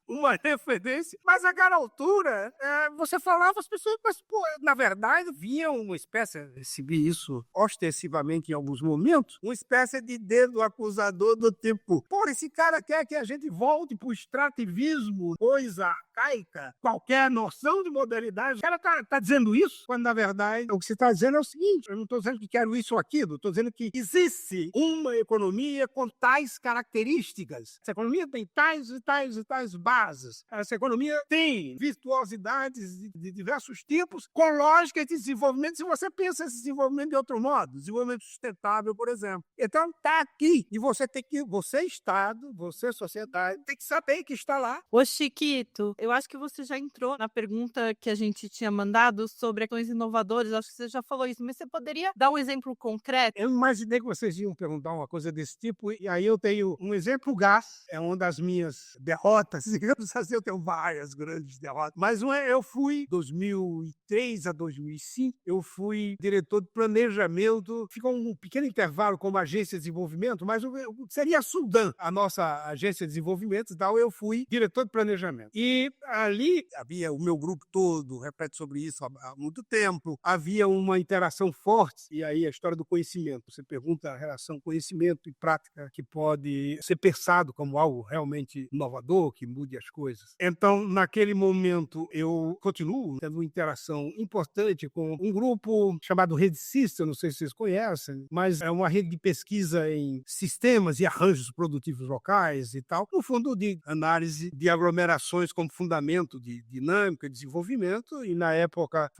uma referência. Mas naquela altura, você falava, as pessoas, mas, pô, na verdade, viam uma espécie, recebi isso ostensivamente em alguns momentos, uma espécie de dedo acusador do tipo, pô, esse cara quer que a gente volte pro extrativismo, coisa arcaica, qualquer noção de modernidade. O cara tá dizendo isso, quando na verdade o que você está dizendo é o seguinte: eu não estou dizendo que quero isso ou aquilo, estou dizendo que existe uma economia com tais características. Essa economia tem tais e tais e tais bases. Essa economia tem virtuosidades de diversos tipos, com lógica de desenvolvimento, se você pensa esse desenvolvimento de outro modo, desenvolvimento sustentável, por exemplo. Então está aqui, e você tem que, você Estado, você sociedade, tem que saber que está lá. Ô Chiquito, eu acho que você já entrou na pergunta que a gente tinha mandado sobre ações inovadoras, acho que você já falou isso, mas você poderia dar um exemplo concreto? Eu imaginei que vocês iam perguntar uma coisa desse tipo, e aí eu tenho um exemplo. O gás é uma das minhas derrotas, digamos assim, eu tenho várias grandes derrotas, mas eu fui, 2003 a 2005, eu fui diretor de planejamento, ficou um pequeno intervalo como agência de desenvolvimento, mas seria a Sudan, a nossa agência de desenvolvimento e tal, eu fui diretor de planejamento. E ali havia o meu grupo todo, repete sobre isso há muito tempo, havia uma interação forte, e aí a história do conhecimento. Você pergunta a relação conhecimento e prática que pode ser pensado como algo realmente realmente inovador, que mude as coisas. Então, naquele momento, eu continuo tendo uma interação importante com um grupo chamado Rede System, não sei se vocês conhecem, mas é uma rede de pesquisa em sistemas e arranjos produtivos locais e tal, no fundo de análise de aglomerações como fundamento de dinâmica e desenvolvimento, e na época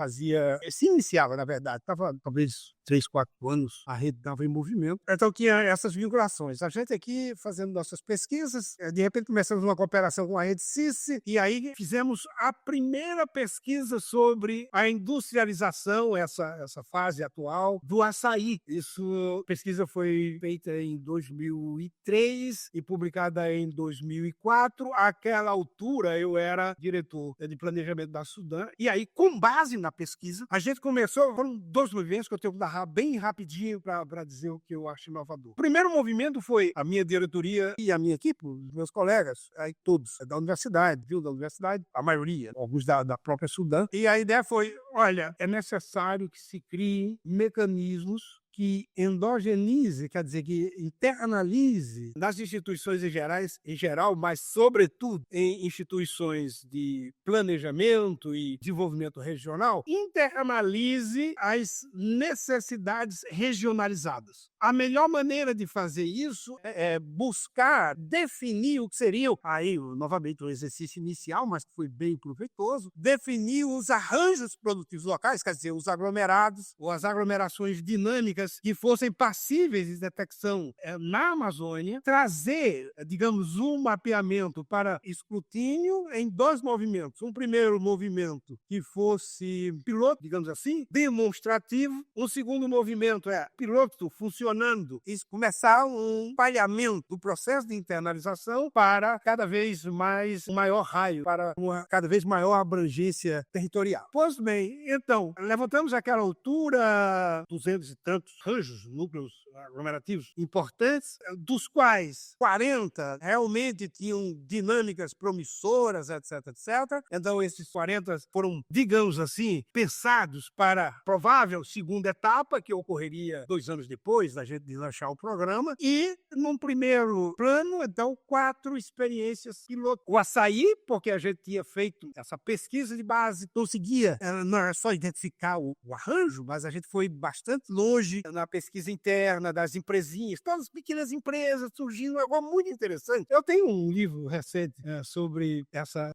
se iniciava, na verdade, estava talvez 3, 4 anos, a rede estava em movimento. Então tinha essas vinculações. A gente aqui fazendo nossas pesquisas, de repente começamos uma cooperação com a Rede CICE, e aí fizemos a primeira pesquisa sobre a industrialização, essa fase atual, do açaí. A pesquisa foi feita em 2003 e publicada em 2004. Àquela altura, eu era diretor de planejamento da Sudan, e aí, com base na pesquisa, a gente começou, foram 2 movimentos que eu tenho que narrar bem rapidinho para dizer o que eu acho inovador. O primeiro movimento foi a minha diretoria e a minha equipe, os meus colegas, aí todos da universidade, da universidade, a maioria, alguns da própria Sudã, e a ideia foi, olha, é necessário que se criem mecanismos que endogenize, quer dizer, que internalize nas instituições em geral, mas sobretudo em instituições de planejamento e desenvolvimento regional, internalize as necessidades regionalizadas. A melhor maneira de fazer isso é buscar definir o que seria, aí novamente um exercício inicial, mas que foi bem proveitoso, definir os arranjos produtivos locais, quer dizer, os aglomerados ou as aglomerações dinâmicas que fossem passíveis de detecção na Amazônia, trazer, digamos, um mapeamento para escrutínio em 2 movimentos. Um primeiro movimento que fosse piloto, digamos assim, demonstrativo. Um segundo movimento piloto funcionando e começar um espalhamento do processo de internalização para cada vez mais um maior raio, para uma cada vez maior abrangência territorial. Pois bem, então, levantamos àquela altura 200 e tantos arranjos, núcleos aglomerativos importantes, dos quais 40 realmente tinham dinâmicas promissoras, etc, etc. Então, esses 40 foram, digamos assim, pensados para a provável segunda etapa, que ocorreria 2 anos depois da gente lançar o programa. E, num primeiro plano, então, 4 experiências piloto. O açaí, porque a gente tinha feito essa pesquisa de base, conseguia não era só identificar o arranjo, mas a gente foi bastante longe na pesquisa interna das empresinhas, todas as pequenas empresas surgindo, algo muito interessante. Eu tenho um livro recente sobre essa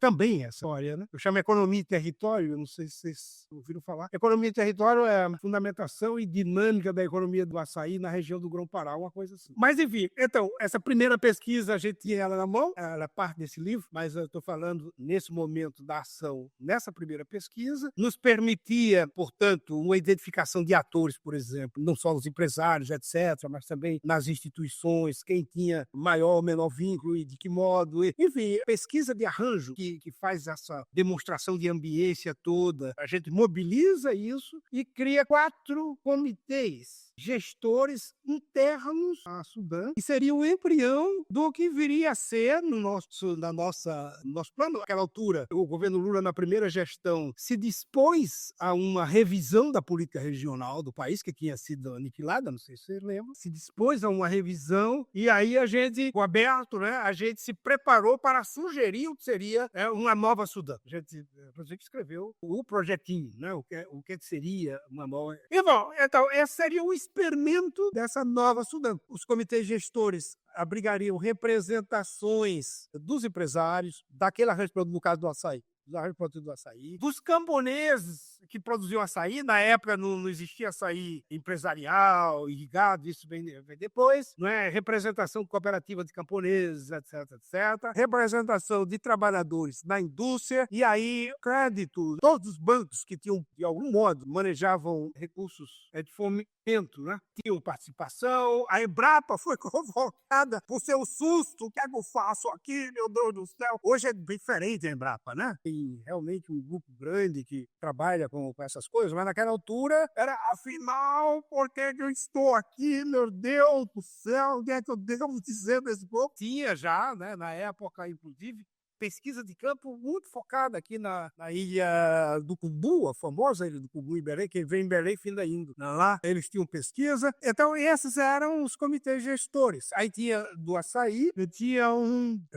história, né? Eu chamo Economia e Território, não sei se vocês ouviram falar. Economia e Território é a fundamentação e dinâmica da economia do açaí na região do Grão-Pará, uma coisa assim. Mas, enfim, então, essa primeira pesquisa, a gente tinha ela na mão, ela é parte desse livro, mas eu estou falando nesse momento da ação, nessa primeira pesquisa, nos permitia, portanto, uma identificação de atores, por exemplo, não só os empresários, etc., mas também nas instituições, quem tinha maior ou menor vínculo e de que modo. Enfim, pesquisa de arranjo que faz essa demonstração de ambiência toda. A gente mobiliza isso e cria 4 comitês gestores internos à Sudã, que seria o embrião do que viria a ser no nosso plano. Naquela altura, o governo Lula, na primeira gestão, se dispôs a uma revisão da política regional do país, que tinha sido aniquilada, não sei se vocês lembram, se dispôs a uma revisão, e aí a gente, o aberto, né, a gente se preparou para sugerir o que seria uma nova Sudã. A gente, inclusive, escreveu o projetinho, né, o que seria uma nova... E, bom, então, esse seria o experimento dessa nova Sudã. Os comitês gestores abrigariam representações dos empresários, daquele arranjo, no caso do açaí, dos camponeses que produziam açaí. Na época não existia açaí empresarial, irrigado, isso vem depois, não é? Representação cooperativa de camponeses, etc, etc. Representação de trabalhadores na indústria, e aí crédito, todos os bancos que tinham, de algum modo, manejavam recursos de fomento, né? Tinham participação. A Embrapa foi convocada por seu susto. O que é que eu faço aqui, meu Deus do céu? Hoje é diferente a Embrapa, né? Tem realmente um grupo grande que trabalha com essas coisas, mas naquela altura era, afinal, por que eu estou aqui, meu Deus do céu? O que é que eu devo dizer desse povo? Tinha já, né, na época, inclusive, pesquisa de campo muito focada aqui na ilha do Cumbu, a famosa ilha do Cumbu em Belém, quem vem em Belém finda indo. Lá eles tinham pesquisa. Então, esses eram os comitês gestores. Aí tinha do açaí, tinha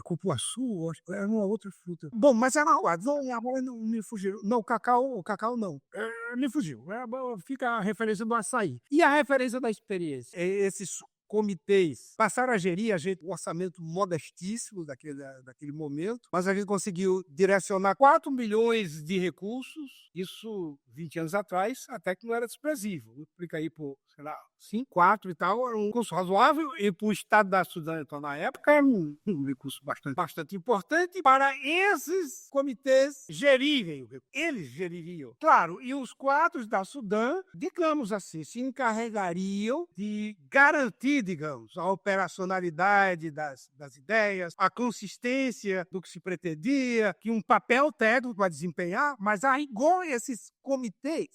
cupuaçu, acho que era uma outra fruta. Bom, mas era agora não me fugiu. Não, o cacau não. Me fugiu. Fica a referência do açaí. E a referência da experiência. Esses comitês passaram a gerir um orçamento modestíssimo daquele momento, mas a gente conseguiu direcionar 4 milhões de recursos, isso 20 anos atrás, até que não era desprezível. Multiplica aí por, sei lá, 5, 4 e tal, era um recurso razoável, e para o estado da Sudã, então, na época, era um recurso bastante importante para esses comitês gerirem o recurso. Eles geririam. Claro, e os 4 da Sudã, digamos assim, se encarregariam de garantir, digamos, a operacionalidade das ideias, a consistência do que se pretendia, que um papel técnico a desempenhar, mas a rigor esses comitês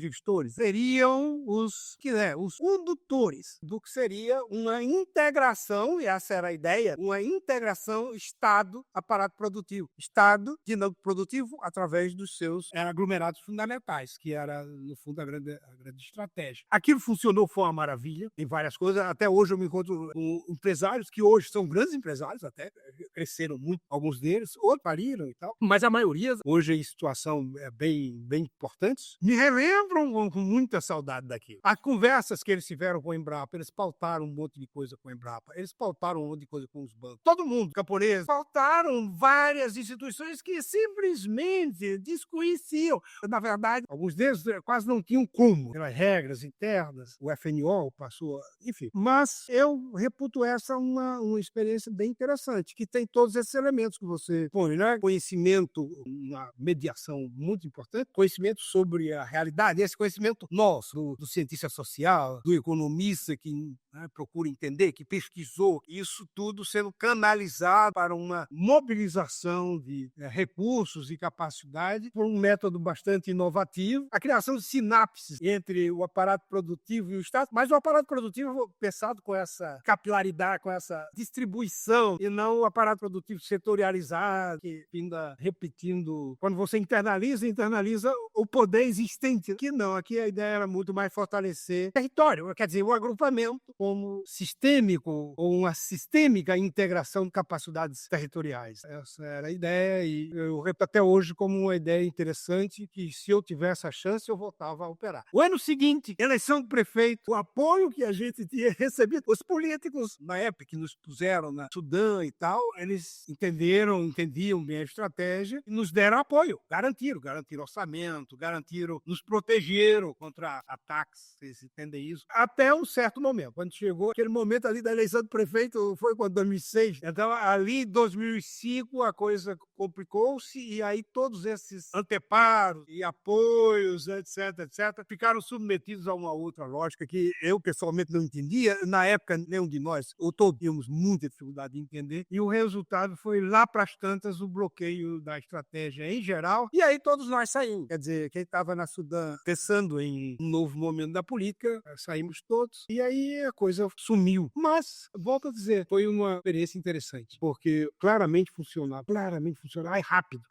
gestores, seriam os condutores do que seria uma integração, e essa era a ideia, uma integração Estado-aparato produtivo. Estado dinâmico produtivo através dos seus aglomerados fundamentais, que era, no fundo, a grande estratégia. Aquilo funcionou, foi uma maravilha, em várias coisas. Até hoje eu me encontro com empresários que hoje são grandes empresários, até cresceram muito, alguns deles, outros pariram e tal, mas a maioria hoje em situação é bem importante. Me relembram com muita saudade daquilo. As conversas que eles tiveram com a Embrapa, eles pautaram um monte de coisa com a Embrapa, eles pautaram um monte de coisa com os bancos. Todo mundo, camponês, pautaram várias instituições que simplesmente desconheciam. Na verdade, alguns deles quase não tinham como, pelas regras internas, o FNO passou, enfim. Mas eu reputo essa uma experiência bem interessante, que tem todos esses elementos que você põe, né? Conhecimento, uma mediação muito importante, conhecimento sobre a realidade, esse conhecimento nosso, do cientista social, do economista que procura entender, que pesquisou, isso tudo sendo canalizado para uma mobilização de recursos e capacidade por um método bastante inovativo, a criação de sinapses entre o aparato produtivo e o Estado, mas o aparato produtivo pensado com essa capilaridade, com essa distribuição, e não o aparato produtivo setorializado, que ainda repetindo, quando você internaliza o poder existente, que não, aqui a ideia era muito mais fortalecer território, quer dizer, o agrupamento como sistêmico ou uma sistêmica integração de capacidades territoriais. Essa era a ideia e eu repito até hoje como uma ideia interessante que, se eu tivesse a chance, eu voltava a operar. O ano seguinte, eleição do prefeito, o apoio que a gente tinha recebido, os políticos, na época que nos puseram na Sudã e tal, eles entendiam bem a estratégia e nos deram apoio, garantiram orçamento, nos protegeram contra ataques, vocês entendem isso, até um certo momento. Quando chegou aquele momento ali da eleição do prefeito, foi quando 2006. Então, ali em 2005, a coisa complicou-se e aí todos esses anteparos e apoios, etc, ficaram submetidos a uma outra lógica que eu pessoalmente não entendia. Na época, nenhum de nós, ou todos, tínhamos muita dificuldade de entender. E o resultado foi, lá para as tantas, o bloqueio da estratégia em geral. E aí todos nós saímos. Quer dizer, quem estava na Sudã pensando em um novo momento da política, saímos todos. E aí a coisa sumiu. Mas, volto a dizer, foi uma experiência interessante, porque claramente funcionava. Ai, rápido.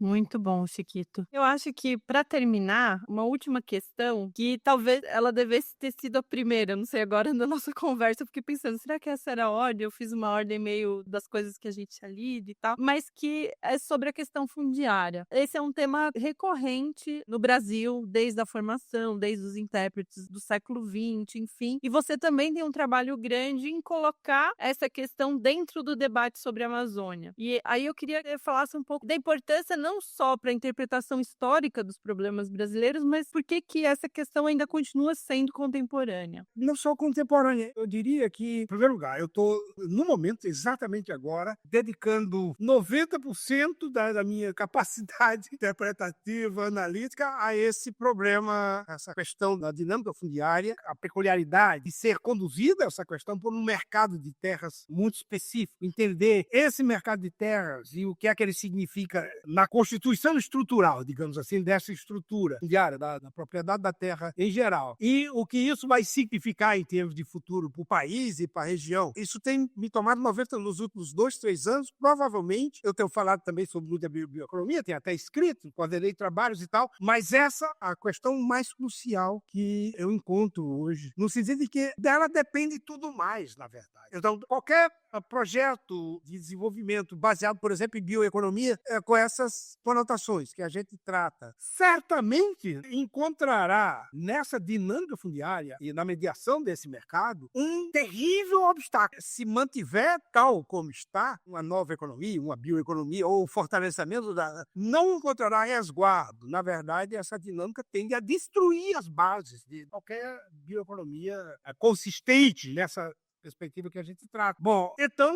Muito bom, Chiquito. Eu acho que, para terminar, uma última questão, que talvez ela devesse ter sido a primeira, não sei, agora na nossa conversa eu fiquei pensando, será que essa era a ordem? Eu fiz uma ordem meio das coisas que a gente tinha lido e tal, mas que é sobre a questão fundiária. Esse é um tema recorrente no Brasil, desde a formação, desde os intérpretes do século XX, enfim. E você também tem um trabalho grande em colocar essa questão dentro do debate sobre a Amazônia. E aí eu queria que você falasse um pouco da importância não só para a interpretação histórica dos problemas brasileiros, mas por que essa questão ainda continua sendo contemporânea? Não só contemporânea. Eu diria que, em primeiro lugar, eu estou, no momento, exatamente agora, dedicando 90% da minha capacidade interpretativa, analítica, a esse problema, essa questão da dinâmica fundiária, a peculiaridade de ser conduzida essa questão por um mercado de terras muito específico. Entender esse mercado de terras e o que é que ele significa na constituição estrutural, digamos assim, dessa estrutura fundiária, da propriedade da terra em geral. E o que isso vai significar em termos de futuro para o país e para a região? Isso tem me tomado 90 nos últimos 2, 3 anos. Provavelmente, eu tenho falado também sobre muita bioeconomia, tenho até escrito, coordenei trabalhos e tal, mas essa é a questão mais crucial que eu encontro hoje, no sentido de que dela depende tudo mais, na verdade. Então, qualquer projeto de desenvolvimento baseado, por exemplo, em bioeconomia, com essas conotações que a gente trata, certamente encontrará nessa dinâmica fundiária e na mediação desse mercado um terrível obstáculo. Se mantiver tal como está, uma nova economia, uma bioeconomia ou o fortalecimento não encontrará resguardo. Na verdade, essa dinâmica tende a destruir as bases de qualquer bioeconomia consistente nessa perspectiva que a gente trata. Bom, então,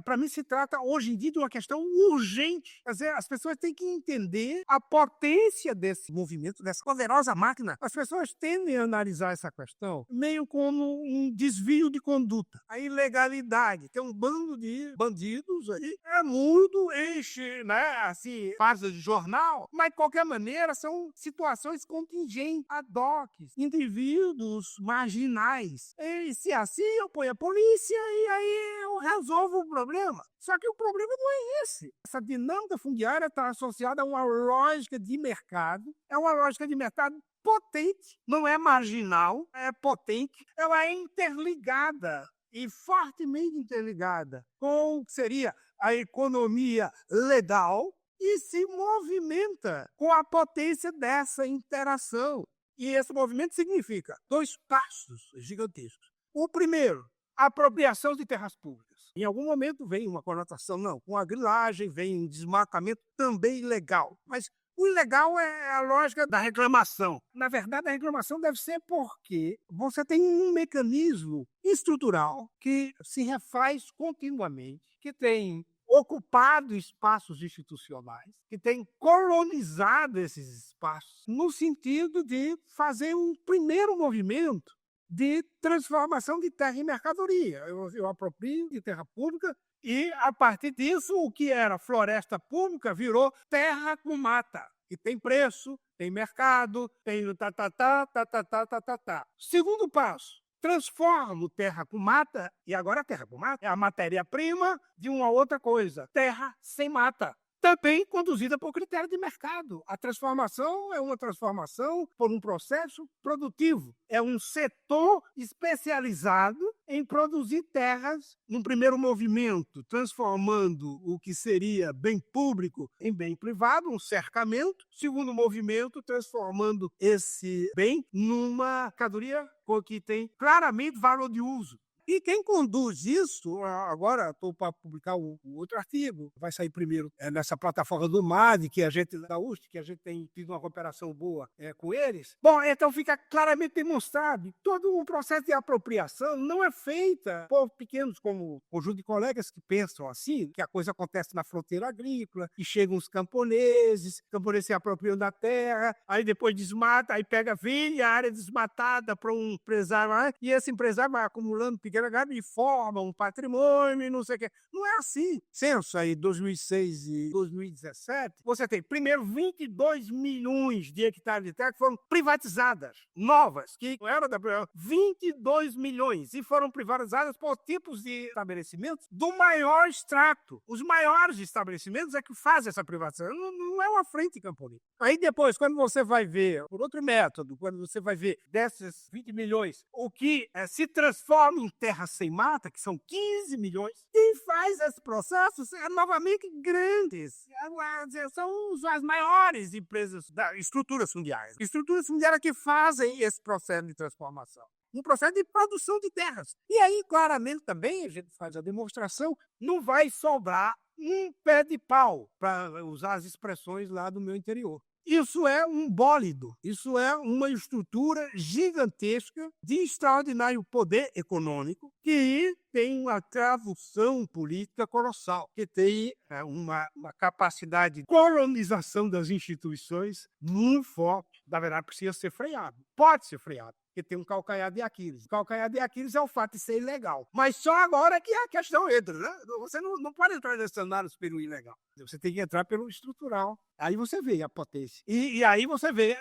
para mim se trata hoje em dia de uma questão urgente. Quer dizer, as pessoas têm que entender a potência desse movimento, dessa poderosa máquina. As pessoas tendem a analisar essa questão meio como um desvio de conduta. A ilegalidade. Tem um bando de bandidos aí, mudo, enche, né, assim, páginas de jornal, mas de qualquer maneira são situações contingentes, ad hoc, indivíduos marginais. E se assim eu ponho a polícia e aí eu resolvo o problema. Só que o problema não é esse. Essa dinâmica fundiária está associada a uma lógica de mercado. É uma lógica de mercado potente, não é marginal, é potente. Ela é interligada e fortemente interligada com o que seria a economia legal e se movimenta com a potência dessa interação. E esse movimento significa 2 passos gigantescos. O primeiro, a apropriação de terras públicas. Em algum momento vem uma conotação, não, com a grilagem, vem um desmatamento também ilegal. Mas o ilegal é a lógica da reclamação. Na verdade, a reclamação deve ser porque você tem um mecanismo estrutural que se refaz continuamente, que tem ocupado espaços institucionais, que tem colonizado esses espaços, no sentido de fazer um primeiro movimento de transformação de terra em mercadoria. Eu aproprio de terra pública e, a partir disso, o que era floresta pública virou terra com mata. E tem preço, tem mercado, tem Segundo passo, transformo terra com mata, e agora a terra com mata é a matéria-prima de uma outra coisa, terra sem mata. Também conduzida por critério de mercado. A transformação é uma transformação por um processo produtivo. É um setor especializado em produzir terras, num primeiro movimento, transformando o que seria bem público em bem privado, um cercamento. Segundo movimento, transformando esse bem numa mercadoria que tem claramente valor de uso. E quem conduz isso, agora estou para publicar um outro artigo, vai sair primeiro nessa plataforma do MAD, que a gente da USP, que a gente tem tido uma cooperação boa com eles. Bom, então fica claramente demonstrado, todo o processo de apropriação não é feita por pequenos como conjunto de colegas que pensam assim, que a coisa acontece na fronteira agrícola, e chegam os camponeses se apropriam da terra, aí depois desmata, aí vende a área desmatada para um empresário, e esse empresário vai acumulando pequenos e forma um patrimônio, não sei o quê. Não é assim. Censo aí, 2006 e 2017, você tem, primeiro, 22 milhões de hectares de terra que foram privatizadas, novas, que não eram da primeira. 22 milhões, e foram privatizadas por tipos de estabelecimentos do maior extrato. Os maiores estabelecimentos é que fazem essa privatização. Não é uma frente camponesa. Aí depois, quando você vai ver, por outro método, quando você vai ver desses 20 milhões, o que se transforma em terra sem mata, que são 15 milhões, quem faz esse processo novamente grandes. São as maiores empresas, estruturas fundiárias. Estruturas fundiárias que fazem esse processo de transformação. Um processo de produção de terras. E aí, claramente, também, a gente faz a demonstração, não vai sobrar um pé de pau, para usar as expressões lá do meu interior. Isso é um bólido, isso é uma estrutura gigantesca de extraordinário poder econômico que tem uma tradução política colossal, que tem uma capacidade de colonização das instituições muito forte. Na verdade, precisa ser freado. Pode ser freado. porque tem um calcanhar de Aquiles. O calcanhar de Aquiles é o fato de ser ilegal. Mas só agora que a questão entra, né? Você não pode entrar nesse cenário pelo ilegal. Você tem que entrar pelo estrutural. Aí você vê a potência. E aí você vê,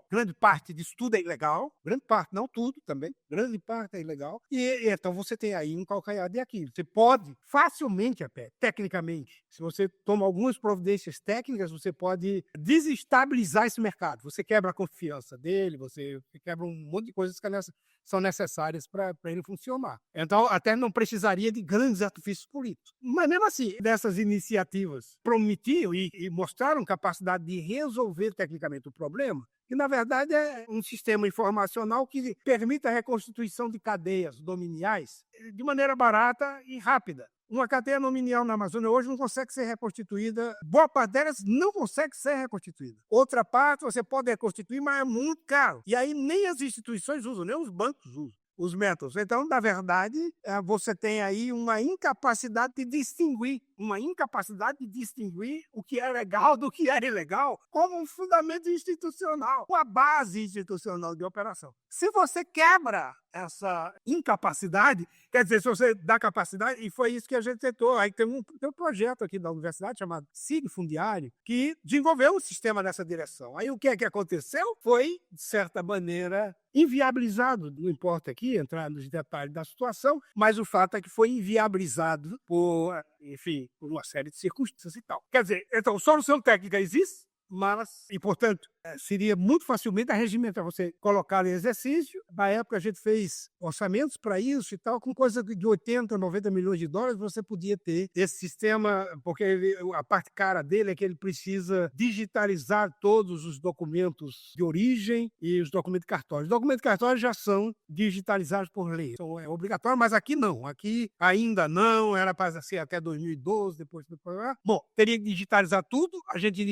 grande parte disso tudo é ilegal, grande parte, não tudo também, grande parte é ilegal, e então você tem aí um calcanhar de Aquiles. Você pode facilmente até, tecnicamente, se você toma algumas providências técnicas, você pode desestabilizar esse mercado. Você quebra a confiança dele, você quebra um monte de coisas que são necessárias para ele funcionar. Então, até não precisaria de grandes artifícios políticos. Mas, mesmo assim, dessas iniciativas prometiam e mostraram capacidade de resolver tecnicamente o problema, que, na verdade, é um sistema informacional que permite a reconstituição de cadeias dominiais de maneira barata e rápida. Uma cadeia dominial na Amazônia hoje não consegue ser reconstituída. Boa parte delas não consegue ser reconstituída. Outra parte você pode reconstituir, mas é muito caro. E aí nem as instituições usam, nem os bancos usam os métodos. Então, na verdade, você tem aí uma incapacidade de distinguir o que é legal do que é ilegal como um fundamento institucional, uma base institucional de operação. Se você quebra essa incapacidade, quer dizer, se você dá capacidade, e foi isso que a gente tentou. Aí tem um projeto aqui da universidade chamado SIG Fundiário, que desenvolveu um sistema nessa direção. Aí o que é que aconteceu? Foi, de certa maneira, inviabilizado. Não importa aqui entrar nos detalhes da situação, mas o fato é que foi inviabilizado por uma série de circunstâncias e tal. Quer dizer, então, solução técnica existe, mas, e portanto, seria muito facilmente arregimentar, você colocar em exercício. Na época a gente fez orçamentos para isso e tal, com coisa de 80, 90 milhões de dólares, você podia ter esse sistema, porque a parte cara dele é que ele precisa digitalizar todos os documentos de origem e os documentos de cartório. Os documentos de cartório já são digitalizados por lei, então é obrigatório, mas aqui não, aqui ainda não, era para ser até 2012, depois. Bom, teria que digitalizar tudo, a gente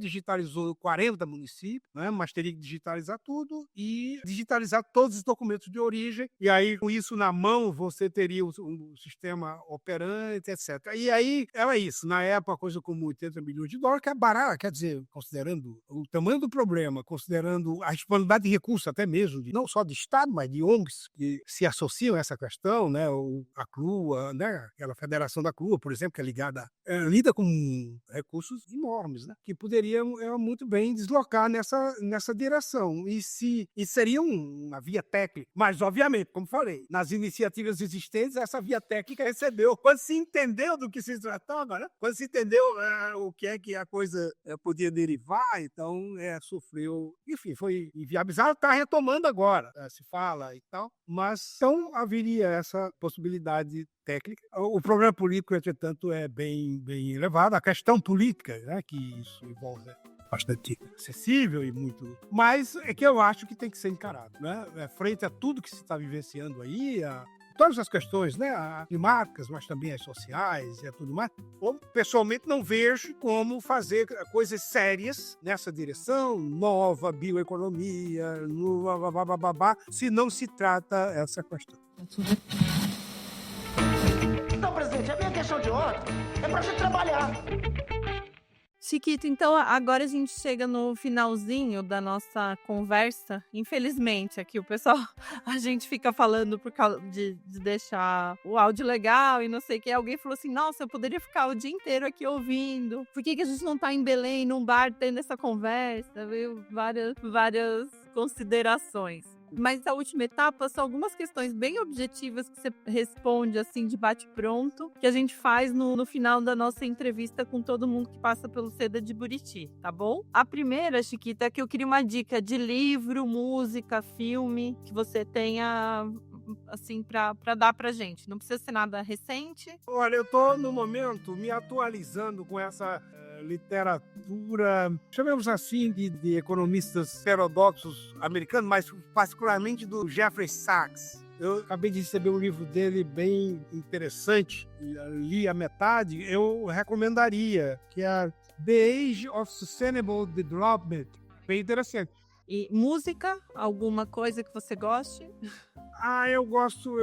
digitalizou 40 municípios, né? Mas teria que digitalizar tudo e digitalizar todos os documentos de origem, e aí com isso na mão você teria um sistema operante, etc. E aí era isso, na época coisa como 80 milhões de dólares, que é barato, quer dizer, considerando o tamanho do problema, considerando a disponibilidade de recursos até mesmo, não só de Estado, mas de ONGs que se associam a essa questão, né? A CLUA, né? Aquela Federação da CLUA, por exemplo, que é lida com recursos enormes, né? Que poderiam muito bem deslocar nessa direção. E seria uma via técnica. Mas, obviamente, como falei, nas iniciativas existentes, essa via técnica recebeu. Quando se entendeu do que se tratava, né? Quando se entendeu o que é que a coisa podia derivar, então sofreu. Enfim, foi inviabilizado. Está retomando agora, se fala e tal. Mas, então, haveria essa possibilidade técnica. O problema político, entretanto, é bem elevado. A questão política, né, que isso envolve, bastante acessível e muito... Mas é que eu acho que tem que ser encarado, né? Frente a tudo que se está vivenciando aí, todas as questões, né, climáticas, mas também as sociais e tudo mais, eu pessoalmente não vejo como fazer coisas sérias nessa direção, nova bioeconomia, se não se trata essa questão. Não, presidente, a minha questão de ordem é para a gente trabalhar. Chiquito, então agora a gente chega no finalzinho da nossa conversa. Infelizmente, aqui o pessoal, a gente fica falando por causa de deixar o áudio legal e não sei o que. Alguém falou assim, nossa, eu poderia ficar o dia inteiro aqui ouvindo. Por que a gente não tá em Belém, num bar, tendo essa conversa? Viu? Várias considerações. Mas a última etapa são algumas questões bem objetivas que você responde assim de bate-pronto, que a gente faz no final da nossa entrevista com todo mundo que passa pelo Seda de Buriti, tá bom? A primeira, Chiquita, é que eu queria uma dica de livro, música, filme, que você tenha assim pra dar pra gente. Não precisa ser nada recente. Olha, eu tô no momento me atualizando com essa literatura, chamemos assim, de economistas heterodoxos americanos, mas particularmente do Jeffrey Sachs. Eu acabei de receber um livro dele bem interessante, li a metade, eu recomendaria, que é The Age of Sustainable Development. Bem interessante. E música? Alguma coisa que você goste? Eu gosto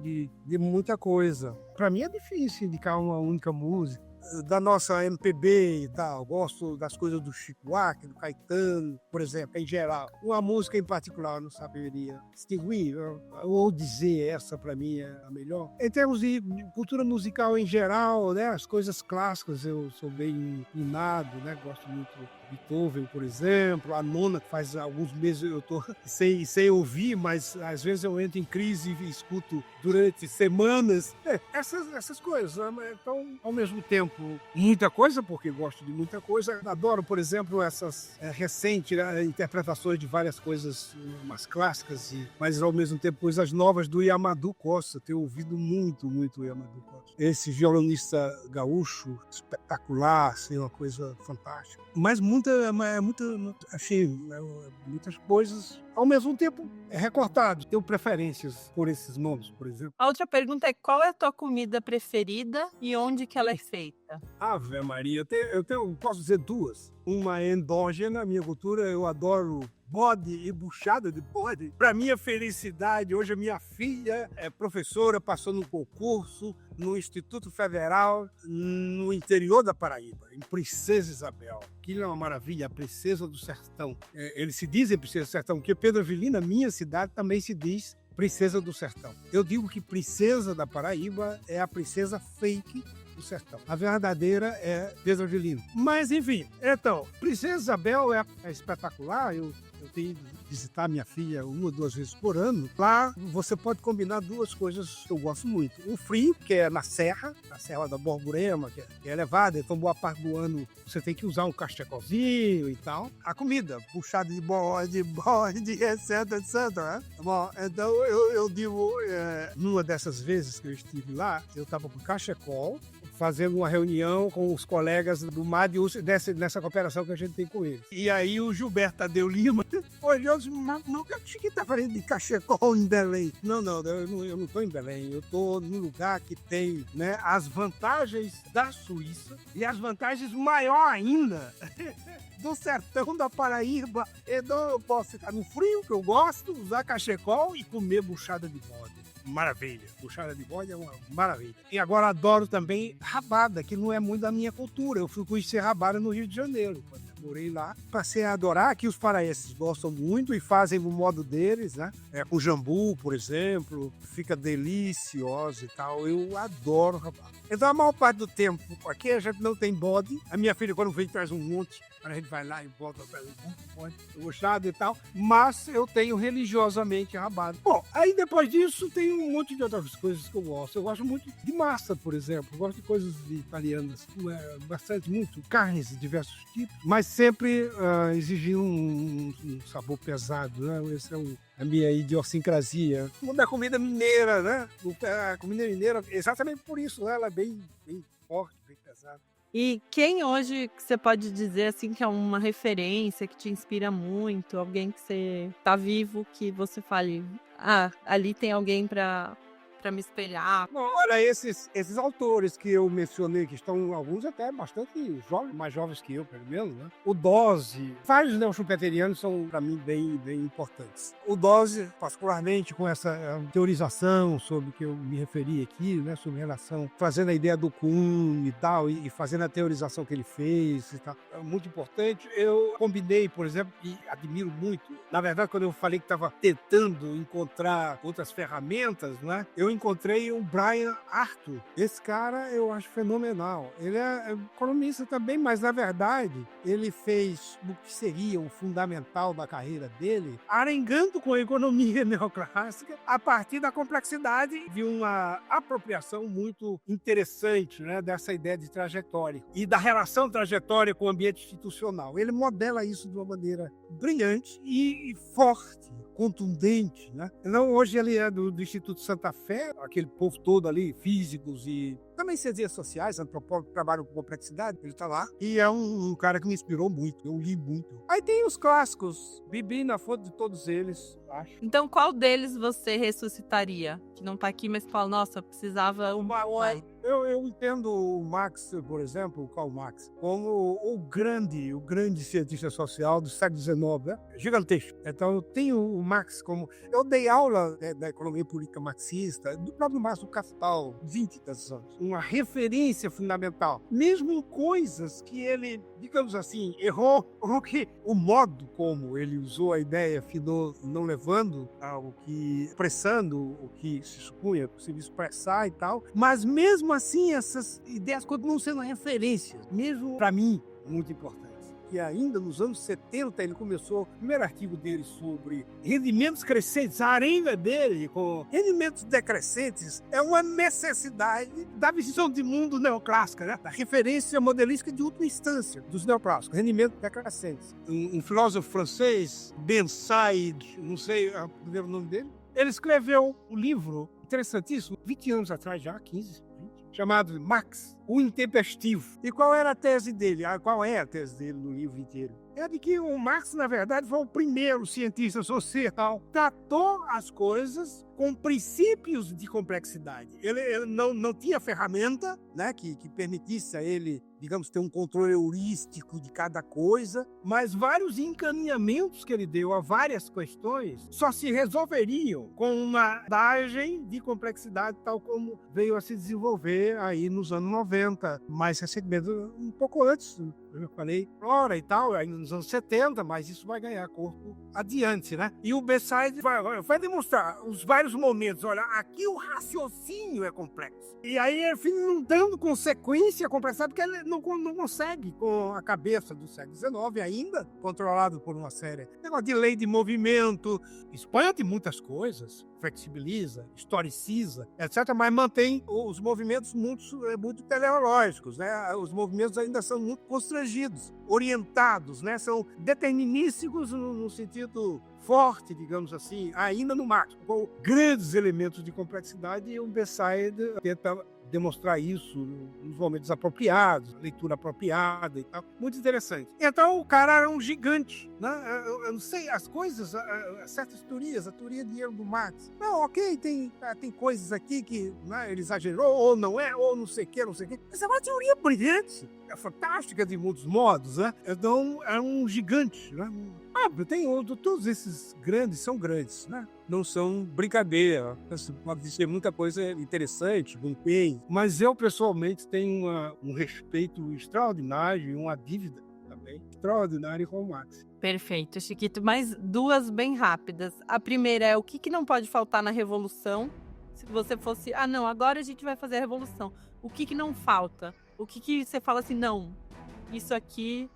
de muita coisa. Para mim é difícil indicar uma única música. Da nossa MPB e tal, gosto das coisas do Chico Buarque, do Caetano, por exemplo, em geral. Uma música em particular eu não saberia distinguir ou dizer essa para mim é a melhor. Em termos de cultura musical em geral, né, as coisas clássicas eu sou bem inclinado, né, gosto muito de Beethoven, por exemplo, a nona, que faz alguns meses eu estou sem ouvir, mas às vezes eu entro em crise e escuto durante semanas. Essas coisas. Então, ao mesmo tempo, muita coisa, porque gosto de muita coisa. Adoro, por exemplo, essas recentes interpretações de várias coisas, umas clássicas, mas ao mesmo tempo coisas novas do Yamadou Costa. Tenho ouvido muito o Yamadou Costa. Esse violonista gaúcho, espetacular, assim, uma coisa fantástica. Mas achei muitas coisas. Ao mesmo tempo, é recortado. Tenho preferências por esses nomes, por exemplo. A outra pergunta é: qual é a tua comida preferida e onde que ela é feita? Ave Maria, posso dizer duas. Uma é endógena, minha cultura, eu adoro bode e buchada de bode. Para minha felicidade, hoje a minha filha é professora, passou no concurso no Instituto Federal, no interior da Paraíba, em Princesa Isabel. Aquilo é uma maravilha, a Princesa do Sertão. Eles se dizem Princesa do Sertão, porque Pedro Avelina, minha cidade, também se diz Princesa do Sertão. Eu digo que Princesa da Paraíba é a princesa fake do sertão. A verdadeira é Pedro Avelino. Mas, enfim, então, Princesa Isabel é espetacular. Eu tenho ido visitar minha filha 1 ou 2 vezes por ano. Lá você pode combinar duas coisas que eu gosto muito. O frio, que é na Serra da Borborema, que é elevada, então boa parte do ano você tem que usar um cachecolzinho e tal. A comida, puxada de bode, etc, etc. Né? Bom, então eu digo, numa dessas vezes que eu estive lá, eu estava com cachecol, fazendo uma reunião com os colegas do MAD nessa cooperação que a gente tem com eles. E aí o Gilberto Tadeu Lima olhou e disse, não, que você está falando de cachecol em Belém. Não, eu não estou em Belém, eu estou num lugar que tem, né, as vantagens da Suíça e as vantagens maior ainda do sertão da Paraíba. Então eu posso ficar no frio, que eu gosto, usar cachecol e comer buchada de bode. Maravilha. Buchada de bode é uma maravilha. E agora adoro também rabada, que não é muito da minha cultura. Eu fui conhecer rabada no Rio de Janeiro. Quando eu morei lá, passei a adorar, que os paraenses gostam muito e fazem no modo deles, né? Com jambu, por exemplo, fica delicioso e tal. Eu adoro rabada. Então a maior parte do tempo, aqui a gente não tem bode. A minha filha, quando vem, traz um monte. A gente vai lá e volta para o buchado e tal, mas eu tenho religiosamente rabado. Bom, aí depois disso tem um monte de outras coisas que eu gosto. Eu gosto muito de massa, por exemplo. Eu gosto de coisas italianas, muito carnes de diversos tipos, mas sempre exigindo um sabor pesado, né? Esse é a minha idiosincrasia. Da comida mineira, né? A comida mineira, exatamente por isso, ela é bem forte, bem pesada. E quem hoje que você pode dizer assim que é uma referência, que te inspira muito, alguém que você tá vivo, que você fale, ali tem alguém para me espelhar? Bom, olha, esses autores que eu mencionei, que estão alguns até bastante jovens, mais jovens que eu, pelo menos, né? O Dose, vários neoschumpeterianos são, para mim, bem importantes. O Dose, particularmente com essa teorização sobre o que eu me referi aqui, né? Sobre relação, fazendo a ideia do Kuhn e tal, e fazendo a teorização que ele fez e tal. É muito importante. Eu combinei, por exemplo, e admiro muito, na verdade, quando eu falei que estava tentando encontrar outras ferramentas, né? Eu encontrei o Brian Arthur. Esse cara eu acho fenomenal. Ele é economista também, mas na verdade ele fez o que seria o fundamental da carreira dele, arengando com a economia neoclássica a partir da complexidade de uma apropriação muito interessante, né, dessa ideia de trajetória e da relação trajetória com o ambiente institucional. Ele modela isso de uma maneira brilhante e forte, contundente, né? Então, hoje ele é do Instituto Santa Fé, aquele povo todo ali, físicos e também ciências sociais, antropólogo, trabalho com complexidade, ele está lá. E é um cara que me inspirou muito, eu li muito. Aí tem os clássicos, Bibi na fonte de todos eles, acho. Então, qual deles você ressuscitaria? Que não tá aqui, mas que fala, nossa, precisava... Eu entendo o Marx, por exemplo, o Karl Marx, como o grande cientista social do século XIX, né? Gigantesco. Então, eu tenho o Marx como... Eu dei aula da economia política marxista, do próprio Marx do Capital, 20 desses anos. Uma referência fundamental. Mesmo em coisas que ele, digamos assim, errou, porque o modo como ele usou a ideia finou não levando ao que... expressando o que se supunha possível expressar e tal, mas mesmo assim, essas ideias continuam sendo referências, mesmo para mim, muito importantes. Que ainda nos anos 70 ele começou o primeiro artigo dele sobre rendimentos crescentes, a arenga dele com rendimentos decrescentes é uma necessidade da visão de mundo neoclássica, né? Da referência modelística de última instância dos neoclássicos, rendimentos decrescentes. Um filósofo francês, Ben Said, não sei o primeiro nome dele, ele escreveu um livro interessantíssimo, 20 anos atrás já, 15, 20, chamado Marx, o Intempestivo. E qual era a tese dele? Qual é a tese dele no livro inteiro? É de que o Marx, na verdade, foi o primeiro cientista social. Tratou as coisas com princípios de complexidade. Ele não tinha ferramenta, né, que permitisse a ele, digamos, ter um controle heurístico de cada coisa, mas vários encaminhamentos que ele deu a várias questões só se resolveriam com uma abordagem de complexidade tal como veio a se desenvolver aí nos anos 90, mais recentemente, um pouco antes, eu falei, Flora e tal, ainda nos anos 70, mas isso vai ganhar corpo adiante, né? E o Beside vai demonstrar os vários momentos, olha, aqui o raciocínio é complexo. E aí ele fica não dando consequência à complexidade, porque ele não consegue, com a cabeça do século XIX ainda, controlado por uma série. Negócio de lei de movimento, expande muitas coisas, flexibiliza, historiciza, etc., mas mantém os movimentos muito teleológicos, né? Os movimentos ainda são muito constrangidos, orientados, né? São determinísticos no sentido forte, digamos assim, ainda no Marx, com grandes elementos de complexidade, e o Beside tenta demonstrar isso nos momentos apropriados, leitura apropriada e tal. Muito interessante. Então, o cara era um gigante, né? Eu não sei, as coisas, certas teorias, a teoria de erro do Marx. Não, ok, tem coisas aqui que, né, ele exagerou, ou não é, ou não sei o que, não sei o que. Mas é uma teoria brilhante, é fantástica de muitos modos, né? Então, é um gigante, né? Tem outro, todos esses grandes são grandes, né? Não são brincadeira. Pode dizer muita coisa interessante, bem, mas eu pessoalmente tenho um respeito extraordinário e uma dívida também extraordinária com o Marx. Perfeito, Chiquito. Mais duas bem rápidas. A primeira é o que não pode faltar na revolução. Se você fosse, não, agora a gente vai fazer a revolução. O que não falta? O que você fala assim, não, isso aqui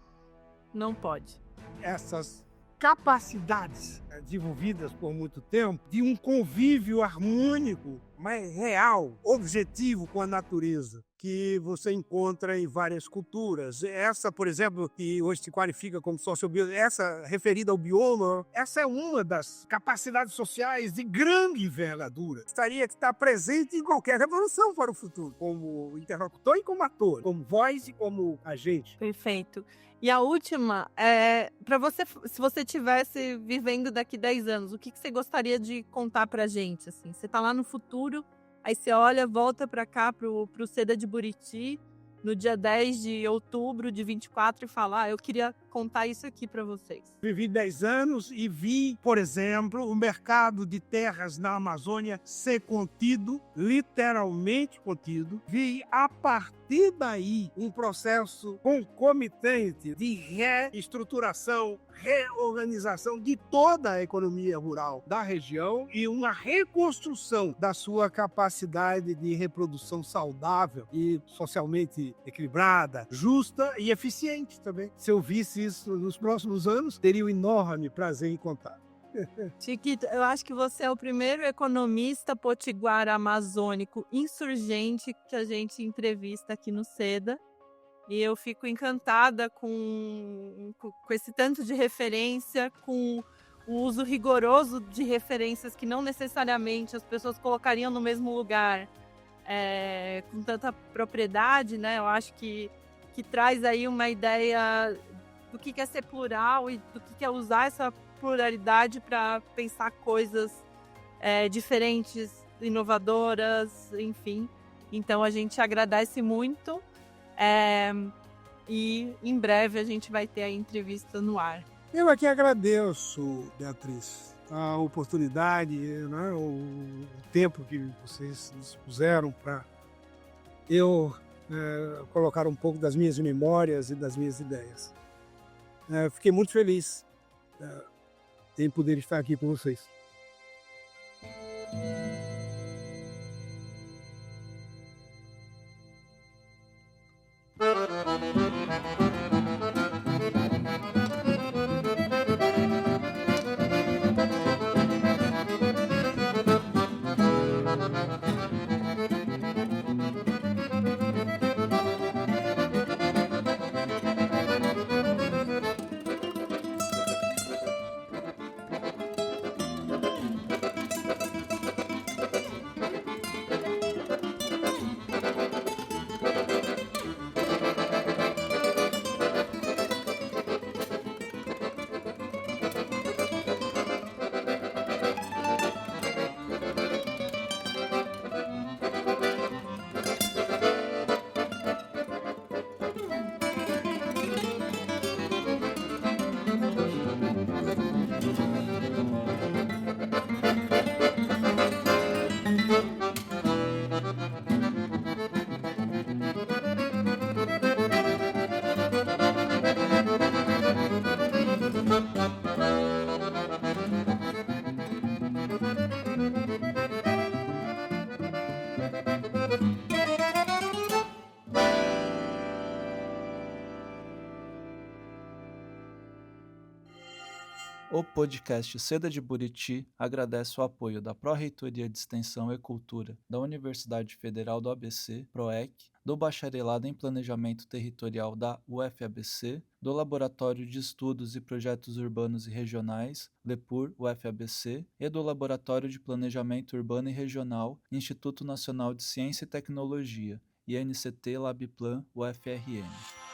não pode? Essas capacidades desenvolvidas por muito tempo de um convívio harmônico, mas real, objetivo com a natureza, que você encontra em várias culturas. Essa, por exemplo, que hoje se qualifica como sociobiologia, essa referida ao bioma, essa é uma das capacidades sociais de grande envergadura. Gostaria de estar presente em qualquer revolução para o futuro, como interlocutor e como ator, como voz e como agente. Perfeito. E a última é para você, se você estivesse vivendo daqui 10 anos, o que você gostaria de contar pra gente? Assim? Você tá lá no futuro, aí você olha, volta para cá, pro Seda de Buriti, no dia 10 de outubro de 24 e fala, eu queria contar isso aqui para vocês. Vivi 10 anos e vi, por exemplo, o mercado de terras na Amazônia ser contido, literalmente contido. Vi, a partir daí, um processo concomitante de reestruturação, reorganização de toda a economia rural da região e uma reconstrução da sua capacidade de reprodução saudável e socialmente equilibrada, justa e eficiente também. Se eu visse isso nos próximos anos, teria um enorme prazer em contar. Chiquito, eu acho que você é o primeiro economista potiguar amazônico insurgente que a gente entrevista aqui no Seda. E eu fico encantada com esse tanto de referência, com o uso rigoroso de referências que não necessariamente as pessoas colocariam no mesmo lugar. com tanta propriedade, né? Eu acho que traz aí uma ideia do que é ser plural e do que é usar essa pluralidade para pensar coisas diferentes, inovadoras, enfim. Então a gente agradece muito e em breve a gente vai ter a entrevista no ar. Eu aqui agradeço, Beatriz, a oportunidade, né, o tempo que vocês dispuseram para eu colocar um pouco das minhas memórias e das minhas ideias. Fiquei muito feliz em poder estar aqui com vocês. O podcast Seda de Buriti agradece o apoio da Pró-Reitoria de Extensão e Cultura da Universidade Federal do ABC, PROEC, do Bacharelado em Planejamento Territorial da UFABC, do Laboratório de Estudos e Projetos Urbanos e Regionais, LEPUR, UFABC, e do Laboratório de Planejamento Urbano e Regional, Instituto Nacional de Ciência e Tecnologia, INCT Labplan, UFRN.